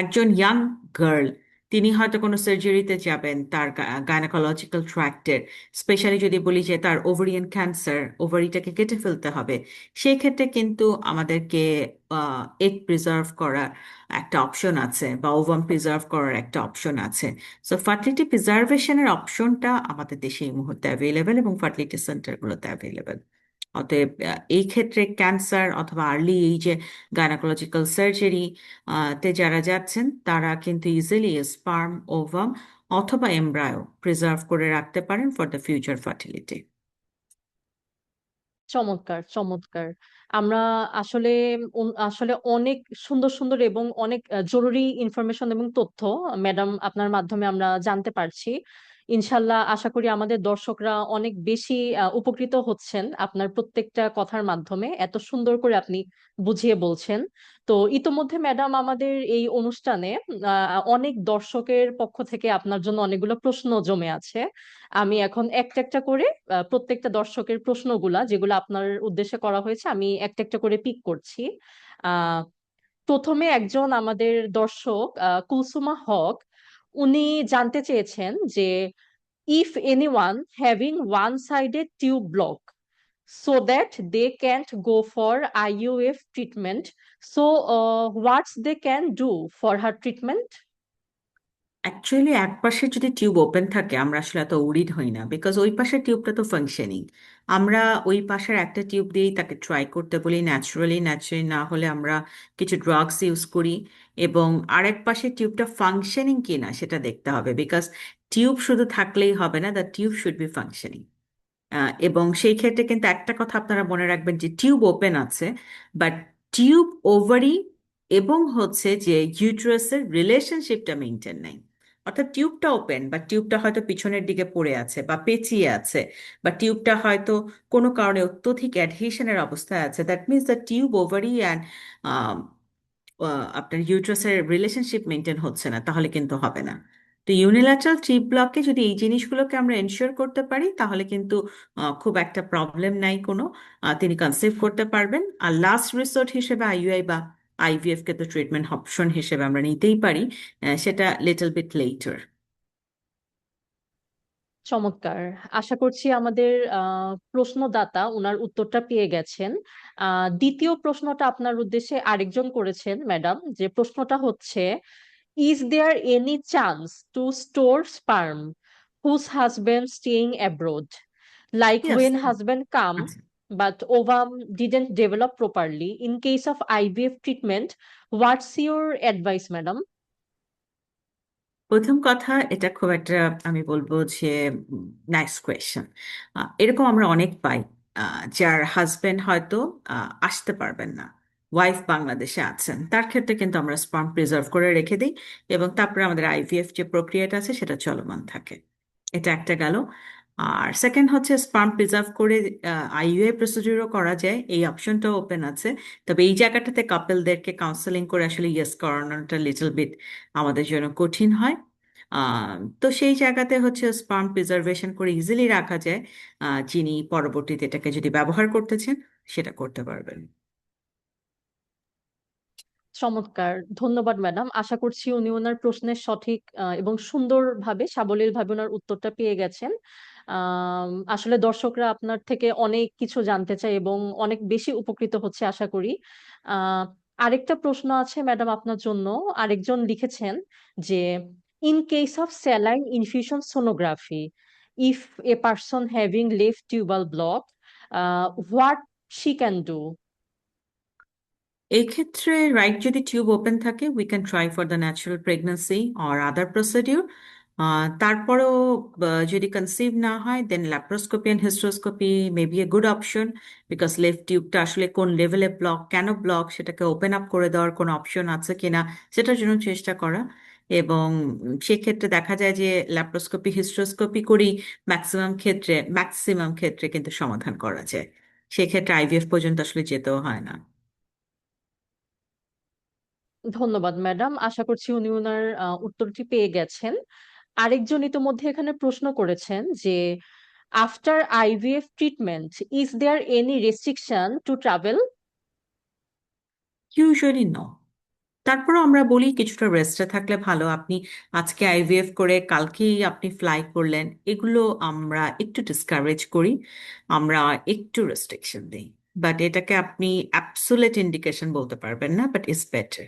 একজন ইয়াং গার্ল, তিনি হয়তো কোনো সার্জারিতে যাবেন তার গাইনোকোলজিক্যাল ট্র্যাক্টের, স্পেশালি যদি বলি যে তার ওভারিয়ান ক্যান্সার, ওভারিটাকে কেটে ফেলতে হবে, সেই ক্ষেত্রে কিন্তু আমাদেরকে এগ প্রিজার্ভ করার একটা অপশন আছে বা ওভাম প্রিজার্ভ করার একটা অপশন আছে। সো ফার্টিলিটি প্রিজার্ভেশনের অপশনটা আমাদের দেশে এই মুহূর্তে অ্যাভেলেবেল এবং ফার্টিলিটি সেন্টারগুলোতে অ্যাভেলেবেল। অতএব এই ক্ষেত্রে ক্যান্সার অথবা আর্লি এই যে গাইনোকোলজিক্যাল সার্জারি তে যারা যাচ্ছেন তারা কিন্তু ইজিলি স্পার্ম, ওভাম অথবা এমব্রায়ো প্রিজার্ভ করে রাখতে পারেন ফর দ্য ফিউচার ফার্টিলিটি। চমৎকার, চমৎকার। আমরা আসলে আসলে অনেক সুন্দর সুন্দর এবং অনেক জরুরি ইনফরমেশন এবং তথ্য ম্যাডাম আপনার মাধ্যমে আমরা জানতে পারছি। ইনশাল্লাহ আশা করি আমাদের দর্শকরা অনেক বেশি উপকৃত হচ্ছেন আপনার প্রত্যেকটা কথার মাধ্যমে, এত সুন্দর করে আপনি বুঝিয়ে বলছেন। তো ইতোমধ্যে ম্যাডাম আমাদের এই অনুষ্ঠানে অনেক দর্শকের পক্ষ থেকে আপনার জন্য অনেকগুলো প্রশ্ন জমে আছে। আমি এখন একটা একটা করে প্রত্যেকটা দর্শকের প্রশ্নগুলা যেগুলো আপনার উদ্দেশ্যে করা হয়েছে আমি একটা একটা করে পিক করছি। আহ প্রথমে একজন আমাদের দর্শক কুলসুমা হক, উনি জানতে চেয়েছেন যে if anyone having one sided tube block so that they can't go for IUF treatment, so what they can do for her treatment? Actually এক পাশে যদি টিউব ওপেন থাকে আমরা আসলে এত উরিড হই না, বিকজ ওই পাশের টিউবটা তো ফাংশনিং। আমরা ওই পাশের একটা টিউব দিয়েই তাকে ট্রাই করতে বলি, ন্যাচারালি ন্যাচারালি না হলে আমরা কিছু ড্রাগস ইউজ করি, এবং আরেক পাশের টিউবটা ফাংশনিং কিনা সেটা দেখতে হবে, বিকজ টিউব শুধু থাকলেই হবে না, the tube should be functioning. এবং সেই ক্ষেত্রে কিন্তু একটা কথা আপনারা মনে রাখবেন যে টিউব ওপেন আছে, বাট টিউব, ওভারি এবং হচ্ছে যে ইউটেরাসের রিলেশনশিপটা মেনটেন নেই। অর্থাৎ টিউবটা ওপেন বা টিউবটা হয়তো পিছনের দিকে পড়ে আছে বা পেঁচিয়ে আছে, বা টিউবটা হয়তো কোনো কারণে অত্যধিক অ্যাডহেশনের অবস্থায় আছে, that means the tube, ovary and আপনার ইউটেরাসের রিলেশনশিপ মেনটেন হচ্ছে না, তাহলে কিন্তু হবে না। তো ইউনিল্যাটারাল টিউব ব্লকে যদি এই জিনিসগুলোকে আমরা এনশিওর করতে পারি তাহলে কিন্তু খুব একটা প্রবলেম নাই কোনো, তিনি কনসিভ করতে পারবেন। আর লাস্ট রিসোর্ট হিসেবে আইইউআই বা আইভিএফ কে তো ট্রিটমেন্ট অপশন হিসেবে আমরা নিতেই পারি, সেটা লিটল বিট লেটার। চমৎকার। আশা করছি আমাদের প্রশ্নদাতা ওনার উত্তরটা পেয়ে গেছেন। দ্বিতীয় প্রশ্নটা আপনার উদ্দেশ্যে আরেকজন করেছেন ম্যাডাম, যে প্রশ্নটা হচ্ছে Is there any chance to store sperm whose husband staying abroad? Like yes. when husband come আচ্ছা, but ovum didn't develop properly. In case of IVF treatment, what's your advice, madam? প্রথম কথা, এটা খুব একটা, আমি বলবো যে নাইস কোয়েশ্চেন। এরকম আমরা অনেক পাই, যার হাজবেন্ড হয়তো আসতে পারবেন না, ওয়াইফ বাংলাদেশে আছেন, তার ক্ষেত্রে কিন্তু আমরা স্পার্ম প্রিজার্ভ করে রেখে দিই এবং তারপরে আমাদের আইভিএফ যে প্রক্রিয়াটা আছে সেটা চলমান থাকে। এটা একটা গেল। আর সেকেন্ড হচ্ছে স্পার্ম প্রিজার্ভ করে আইইউআই প্রসিডিউরও করা যায়, এই অপশনটাও ওপেন আছে। তবে এই জায়গাটাতে কাপলদেরকে কাউন্সেলিং করে আসলে ইয়েস করানোটা লিটল বিট আমাদের জন্য কঠিন হয়। তো সেই জায়গাতে হচ্ছে স্পার্ম প্রিজার্ভেশন করে ইজিলি রাখা যায়। যিনি পরবর্তীতে এটাকে যদি ব্যবহার করতেছেন সেটা করতে পারবেন। চমৎকার, ধন্যবাদ ম্যাডাম। আশা করছি উনি ওনার প্রশ্নের সঠিক এবং সুন্দরভাবে সাবলীলভাবে ওনার উত্তরটা পেয়ে গেছেন। আসলে দর্শকরা আপনার থেকে অনেক কিছু জানতে চায় এবং অনেক বেশি উপকৃত হচ্ছে আশা করি। আহ আরেকটা প্রশ্ন আছে ম্যাডাম আপনার জন্য। আরেকজন লিখেছেন যে in case of saline infusion sonography, if a person having left tubal block, what she can do? এই ক্ষেত্রে রাইট যদি টিউব ওপেন থাকে, we can try for the natural pregnancy or other procedure. তারপরেও যদি কনসিভ না হয়, then laparoscopy and hysteroscopy may be a good option, because left টিউবটা আসলে কোন লেভেলে ব্লক, কেন ব্লক, সেটাকে ওপেন আপ করে দেওয়ার কোনো অপশন আছে কিনা সেটার জন্য চেষ্টা করা। এবং সেক্ষেত্রে দেখা যায় যে ল্যাপ্রোস্কোপি হিস্ট্রোস্কোপি করি ম্যাক্সিমাম ক্ষেত্রে কিন্তু সমাধান করা যায়। সেক্ষেত্রে আইভিএফ পর্যন্ত আসলে যেতেও হয় না। ধন্যবাদ ম্যাডাম, আশা করছি উনি ওনার উত্তরটি পেয়ে গেছেন। আরেকজন ইতোমধ্যে এখানে প্রশ্ন করেছেন যে after IVF treatment is there any restriction to travel? Usually no. তারপরও আমরা বলি কিছুটা রেস্টে থাকলে ভালো। আপনি আজকে আইভিএফ করে কালকেই আপনি ফ্লাই করলেন, এগুলো আমরা একটু ডিসকারেজ করি, আমরা একটু রেস্ট্রিকশন দিই। বাট এটাকে আপনি অ্যাবসোলিউট ইন্ডিকেশন বলতে পারবেন না, বাট ইটস বেটার।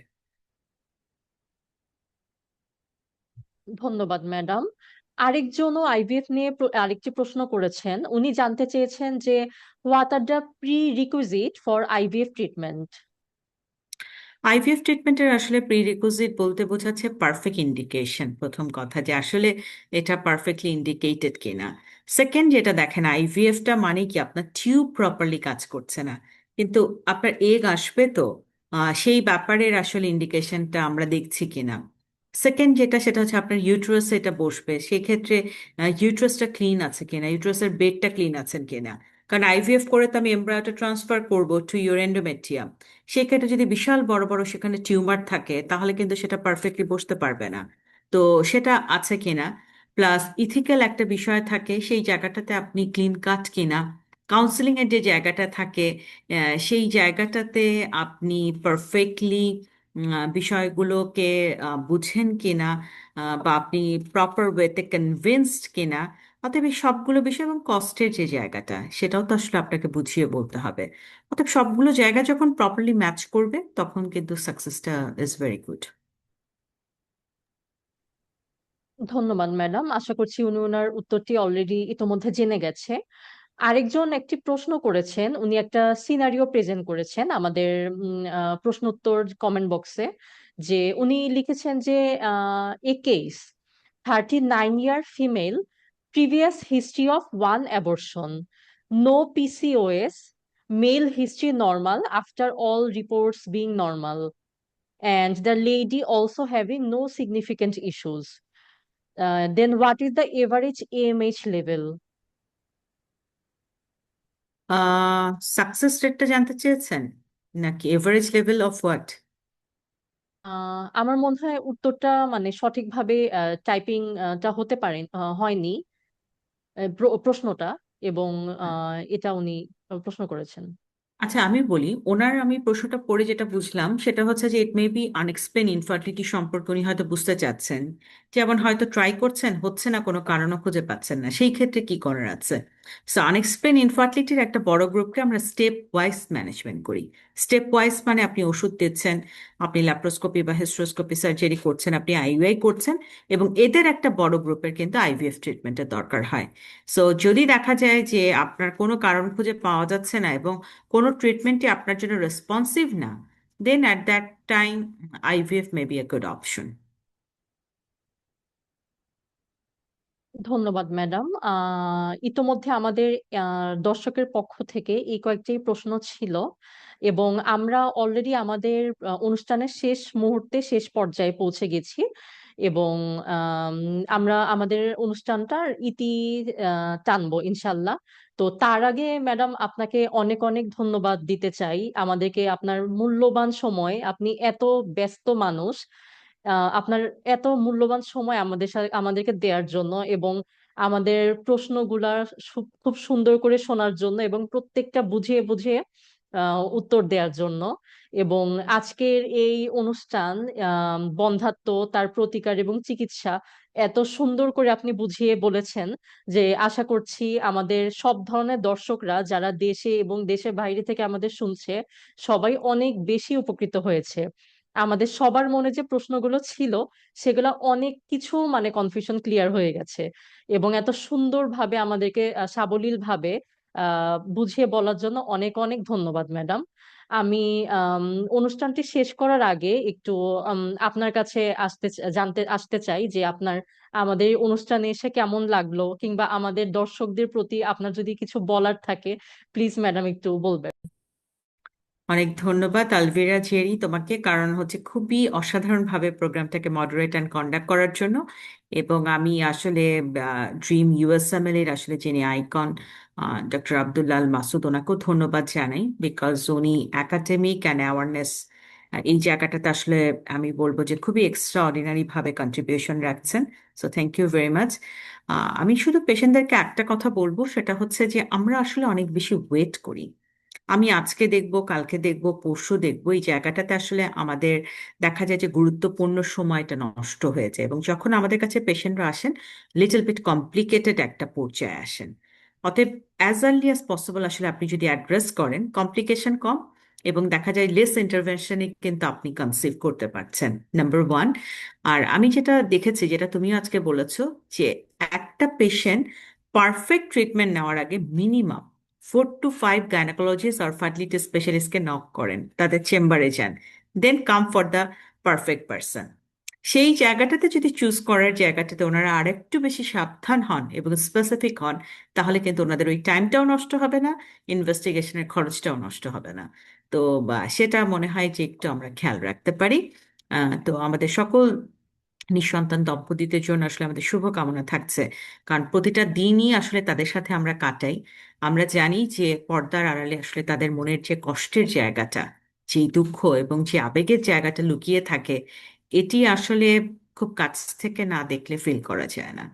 ধন্যবাদ ম্যাডাম। আরেকজনও আইভিএফ নিয়ে আরেকটি প্রশ্ন করেছেন। উনি জানতে চেয়েছেন যে what are the pre requisite for IVF treatment? IVF ট্রিটমেন্টের আসলে প্রিরিকুইজিট বলতে বোঝাচ্ছে পারফেক্ট ইন্ডিকেশন, প্রথম কথা যে আসলে এটা পারফেক্টলি ইন্ডিকেটেড কিনা। সেকেন্ড যেটা দেখেন, আইভিএফটা মানে কি আপনার টিউব প্রপারলি কাজ করছে না, কিন্তু আপনার এগ আসবে তো, সেই ব্যাপারের আসলে ইন্ডিকেশনটা আমরা দেখছি কিনা। সেকেন্ড যেটা, সেটা হচ্ছে আপনার ইউট্রাস এটা বসবে, সেক্ষেত্রে ইউট্রাসটা ক্লিন আছে কিনা, ইউট্রাসের বেডটা ক্লিন আছেন কিনা। কারণ আইভিএফ করে তো আমি এমব্রায়োটা ট্রান্সফার করবো টু ইউর এন্ডোমেট্রিয়াম, সেক্ষেত্রে যদি বিশাল বড় বড় সেখানে টিউমার থাকে তাহলে কিন্তু সেটা পারফেক্টলি বসতে পারবে না। তো সেটা আছে কিনা, প্লাস ইথিক্যাল একটা বিষয় থাকে, সেই জায়গাটাতে আপনি ক্লিন কাট কিনা, কাউন্সিলিং এর যে জায়গাটা থাকে সেই জায়গাটাতে আপনি পারফেক্টলি বিষয়গুলোকে বুঝেন কিনা, বা আপনি প্রপার ওয়েতে কনভিন্সড কিনা। অতএব এই সবগুলো বিষয় এবং কস্টের যে জায়গাটা, সেটাও তো আসলে আপনাকে বুঝিয়ে বলতে হবে। অর্থাৎ সবগুলো জায়গা যখন প্রপারলি ম্যাচ করবে তখন কিন্তু সাকসেসটা ইজ ভেরি গুড। ধন্যবাদ ম্যাডাম, আশা করছি উনি ওনার উত্তরটি অলরেডি ইতোমধ্যে জেনে গেছে। আরেকজন একটি প্রশ্ন করেছেন, উনি একটা সিনারিও প্রেজেন্ট করেছেন আমাদের প্রশ্ন উত্তর কমেন্ট বক্সে। যে উনি লিখেছেন যে a case 39-year female, previous history of one abortion, no PCOS, male history normal after all reports being normal, and the lady also having no significant issues. Then what is the average AMH level? Success রেটটা জানতে চেয়েছেন নাকি average level of what? আমার মনে হয় উত্তরটা মানে সঠিকভাবে টাইপিং টা হতে পারে হয়নি প্রশ্নটা, এবং এটা উনি প্রশ্ন করেছেন। আচ্ছা, আমি বলি, আমি প্রশ্নটা পড়ে যেটা বুঝলাম সেটা হচ্ছে যে ইট মে বি আনএক্সপ্লেন ইনফার্টিলিটি সম্পর্কে উনি হয়তো বুঝতে চাচ্ছেন। যেমন হয়তো ট্রাই করছেন, হচ্ছে না, কোনো কারণও খুঁজে পাচ্ছেন না, সেই ক্ষেত্রে কি করার আছে। সো আনএক্সপ্লেইন ইনফার্টিলিটির একটা বড় গ্রুপকে আমরা স্টেপ ওয়াইজ ম্যানেজমেন্ট করি। স্টেপ ওয়াইজ মানে আপনি ওষুধ দিচ্ছেন, আপনি ল্যাপ্রোস্কোপি বা হিস্ট্রোস্কোপি সার্জারি করছেন, আপনি আইইউআই করছেন, এবং এদের একটা বড় গ্রুপের কিন্তু আইভিএফ ট্রিটমেন্টের দরকার হয়। সো যদি দেখা যায় যে আপনার কোনো কারণ খুঁজে পাওয়া যাচ্ছে না এবং কোনো ট্রিটমেন্টই আপনার জন্য রেসপন্সিভ না, then at that time IVF may be a good option. ধন্যবাদ ম্যাডাম। ইতোমধ্যে আমাদের দর্শকের পক্ষ থেকে এই কয়েকটি প্রশ্ন ছিল এবং আমরা অলরেডি আমাদের অনুষ্ঠানের শেষ মুহূর্তে শেষ পর্যায়ে পৌঁছে গেছি এবং আম, আমরা আমাদের অনুষ্ঠানটার ইতি টানবো ইনশাল্লাহ। তো তার আগে ম্যাডাম আপনাকে অনেক অনেক ধন্যবাদ দিতে চাই, আমাদেরকে আপনার মূল্যবান সময়, আপনি এত ব্যস্ত মানুষ, আপনার এত মূল্যবান সময় আমাদের সাথে আমাদেরকে দেওয়ার জন্য এবং আমাদের প্রশ্নগুলা খুব সুন্দর করে শোনার জন্য এবং প্রত্যেকটা বুঝিয়ে বুঝিয়ে উত্তর দেওয়ার জন্য। এবং আজকের এই অনুষ্ঠান বন্ধ্যাত্ব, তার প্রতিকার এবং চিকিৎসা এত সুন্দর করে আপনি বুঝিয়ে বলেছেন যে আশা করছি আমাদের সব ধরনের দর্শকরা যারা দেশে এবং দেশের বাইরে থেকে আমাদের শুনছে সবাই অনেক বেশি উপকৃত হয়েছে। আমাদের সবার মনে যে প্রশ্নগুলো ছিল সেগুলো অনেক কিছু মানে কনফিউশন ক্লিয়ার হয়ে গেছে এবং এত সুন্দরভাবে আমাদেরকে সাবলীল ভাবে বুঝিয়ে বলার জন্য অনেক অনেক ধন্যবাদ ম্যাডাম। আমি আম, অনুষ্ঠানটি শেষ করার আগে একটু আপনার কাছে জানতে আসতে চাই যে আপনার আমাদের এই অনুষ্ঠানে এসে কেমন লাগলো, কিংবা আমাদের দর্শকদের প্রতি আপনার যদি কিছু বলার থাকে প্লিজ ম্যাডাম একটু বলবেন। অনেক ধন্যবাদ আলভিরা জেরি তোমাকে, কারণ হচ্ছে খুবই অসাধারণভাবে প্রোগ্রামটাকে মডারেট অ্যান্ড কন্ডাক্ট করার জন্য। এবং আমি আসলে ড্রিম ইউএসএমএল এর আসলে যিনি আইকন ডক্টর আব্দুল্লাল মাসুদ, ওনাকেও ধন্যবাদ জানাই, বিকজ উনি একাডেমিক অ্যান্ড অ্যাওয়ারনেস এই জায়গাটাতে আসলে আমি বলবো যে খুবই এক্সট্রা অর্ডিনারি ভাবে কন্ট্রিবিউশন রাখছেন। So thank you very much. আমি শুধু পেশেন্টদেরকে একটা কথা বলবো, সেটা হচ্ছে যে আমরা আসলে অনেক বেশি ওয়েট করি। আমি আজকে দেখব, কালকে দেখব, পরশু দেখব, এই জায়গাটাতে আসলে আমাদের দেখা যায় যে গুরুত্বপূর্ণ সময়টা নষ্ট হয়ে যায়, এবং যখন আমাদের কাছে পেশেন্টরা আসেন লিটল বিট কমপ্লিকেটেড একটা পর্যায়ে আসেন। অতএব অ্যাজ আর্লি অ্যাজ পসিবল আসলে আপনি যদি অ্যাড্রেস করেন, কমপ্লিকেশন কম এবং দেখা যায় লেস ইন্টারভেনশনে কিন্তু আপনি কনসিভ করতে পারছেন, নাম্বার ওয়ান। আর আমি যেটা দেখেছি, যেটা তুমিও আজকে বলেছো, যে একটা পেশেন্ট পারফেক্ট ট্রিটমেন্ট নেওয়ার আগে মিনিমাম 4 to 5 গাইনোকোলজিস্ট আর ফার্টিলিটি স্পেশালিস্টকে নক করেন, তাদের চেম্বারে যান, then come for the perfect person. সেই জায়গাটাতে যদি চুজ করার জায়গাটাতে ওনারা আরেকটু বেশি সাবধান হন এবং স্পেসিফিক হন, তাহলে কিন্তু ওনাদের ওই টাইমটাও নষ্ট হবে না, ইনভেস্টিগেশনের খরচটাও নষ্ট হবে না। তো সেটা মনে হয় যে একটু আমরা খেয়াল রাখতে পারি। তো আমাদের সকল নিঃসন্তান দম্পতিদের জন্য আসলে আমাদের শুভকামনা থাকছে, কারণ প্রতিটা দিনই আসলে তাদের সাথে আমরা কাটাই। আমরা জানি যে পর্দার আড়ালে আসলে তাদের মনের যে কষ্টের জায়গাটা, যে দুঃখ এবং যে আবেগের জায়গাটা লুকিয়ে থাকে, এটি আসলে খুব কাছ থেকে না দেখলে ফিল করা যায় না।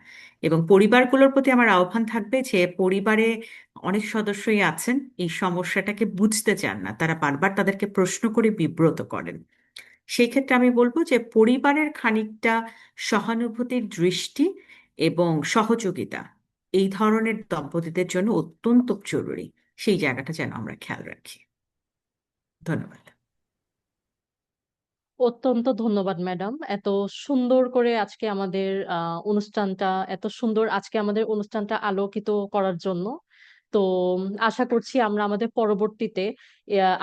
এবং পরিবারগুলোর প্রতি আমার আহ্বান থাকবে যে পরিবারে অনেক সদস্যই আছেন এই সমস্যাটাকে বুঝতে চান না, তারা বারবার তাদেরকে প্রশ্ন করে বিব্রত করেন। সেই ক্ষেত্রে আমি বলবো যে পরিবারের খানিকটা সহানুভূতির দৃষ্টি এবং সহযোগিতা এই ধরনের দম্পতিদের জন্য অত্যন্ত জরুরি। সেই জায়গাটা যেন আমরা খেয়াল রাখি। ধন্যবাদ। অত্যন্ত ধন্যবাদ ম্যাডাম, এত সুন্দর করে আজকে আমাদের অনুষ্ঠানটা, এত সুন্দর আজকে আমাদের অনুষ্ঠানটা আলোকিত করার জন্য। তো আশা করছি আমরা আমাদের পরবর্তীতে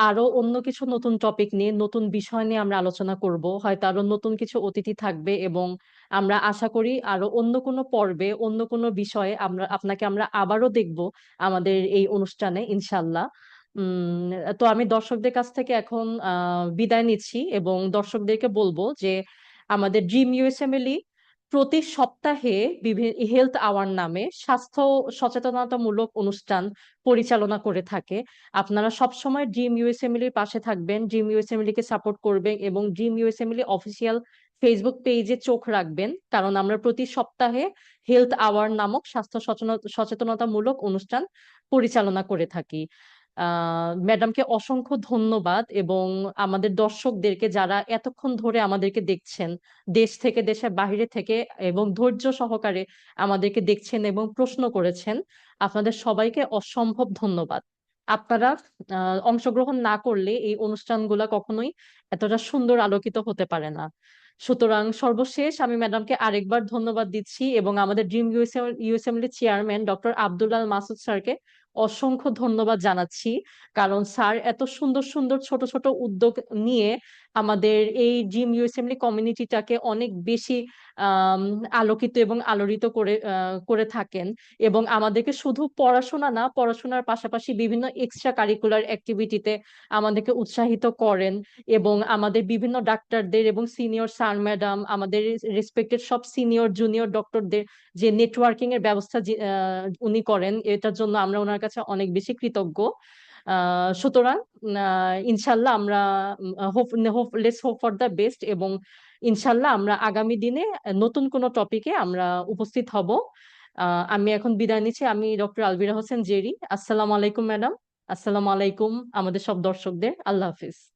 আরো অন্য কিছু নতুন টপিক নিয়ে, নতুন বিষয় নিয়ে আমরা আলোচনা করব, হয়তো আরো নতুন কিছু অতিথি থাকবে এবং আমরা আশা করি আরো অন্য কোনো পর্বে অন্য কোনো বিষয়ে আপনাকে আমরা আবারও দেখব আমাদের এই অনুষ্ঠানে ইনশাল্লাহ। তো আমি দর্শকদের কাছ থেকে এখন বিদায় নিচ্ছি এবং দর্শকদেরকে বলবো যে আমাদের ড্রিম ইউএসএমএলই প্রতি সপ্তাহে হেলথ আওয়ার নামে স্বাস্থ্য সচেতনতামূলক অনুষ্ঠান পরিচালনা করে থাকে। আপনারা সবসময় ড্রিম ইউএসএমএলির পাশে থাকবেন, ড্রিম ইউএসএমএলি কে সাপোর্ট করবেন এবং ড্রিম ইউএসএমএলি অফিসিয়াল ফেসবুক পেজে চোখ রাখবেন, কারণ আমরা প্রতি সপ্তাহে হেলথ আওয়ার নামক স্বাস্থ্য সচেতনতামূলক অনুষ্ঠান পরিচালনা করে থাকি। ম্যাডামকে অসংখ্য ধন্যবাদ, এবং আমাদের দর্শকদেরকে যারা এতক্ষণ ধরে আমাদেরকে দেখছেন, দেশ থেকে দেশের বাইরে থেকে, এবং ধৈর্য সহকারে আমাদেরকে দেখছেন এবং প্রশ্ন করেছেন, আপনাদের সবাইকে অসম্ভব ধন্যবাদ। আপনারা অংশগ্রহণ না করলে এই অনুষ্ঠানগুলা কখনোই এতটা সুন্দর আলোকিত হতে পারে না। সুতরাং সর্বশেষ আমি ম্যাডামকে আরেকবার ধন্যবাদ দিচ্ছি, এবং আমাদের dream USML chairman doctor Abdullah Masud স্যারকে অসংখ্য ধন্যবাদ জানাচ্ছি। কারণ স্যার এত সুন্দর সুন্দর ছোট ছোট উদ্যোগ নিয়ে আমাদের এই ড্রিম ইউএসএমএল কমিউনিটিটাকে অনেক বেশি আম, আলোকিত এবং আলোড়িত করে থাকেন, এবং আমাদেরকে শুধু পড়াশোনা না, পড়াশোনার পাশাপাশি বিভিন্ন এক্সট্রা কারিকুলার অ্যাক্টিভিটিতে আমাদেরকে উৎসাহিত করেন, এবং আমাদের বিভিন্ন ডাক্তারদের এবং সিনিয়র স্যার ম্যাডাম, আমাদের রেসপেক্টেড সব সিনিয়র জুনিয়র ডক্টরদের যে নেটওয়ার্কিং এর ব্যবস্থা উনি করেন, এটার জন্য আমরা ওনার কাছে অনেক বেশি কৃতজ্ঞ। সুতরাং ইনশাল্লাহ আমরা let's hope for the best, এবং ইনশাল্লাহ আমরা আগামী দিনে নতুন কোনো টপিকে আমরা উপস্থিত হব। আমি এখন বিদায় নিচ্ছি। আমি ডক্টর আলবিরা হোসেন জেরি। আসসালামু আলাইকুম ম্যাডাম। আসসালামু আলাইকুম আমাদের সব দর্শকদের। আল্লাহ হাফিজ।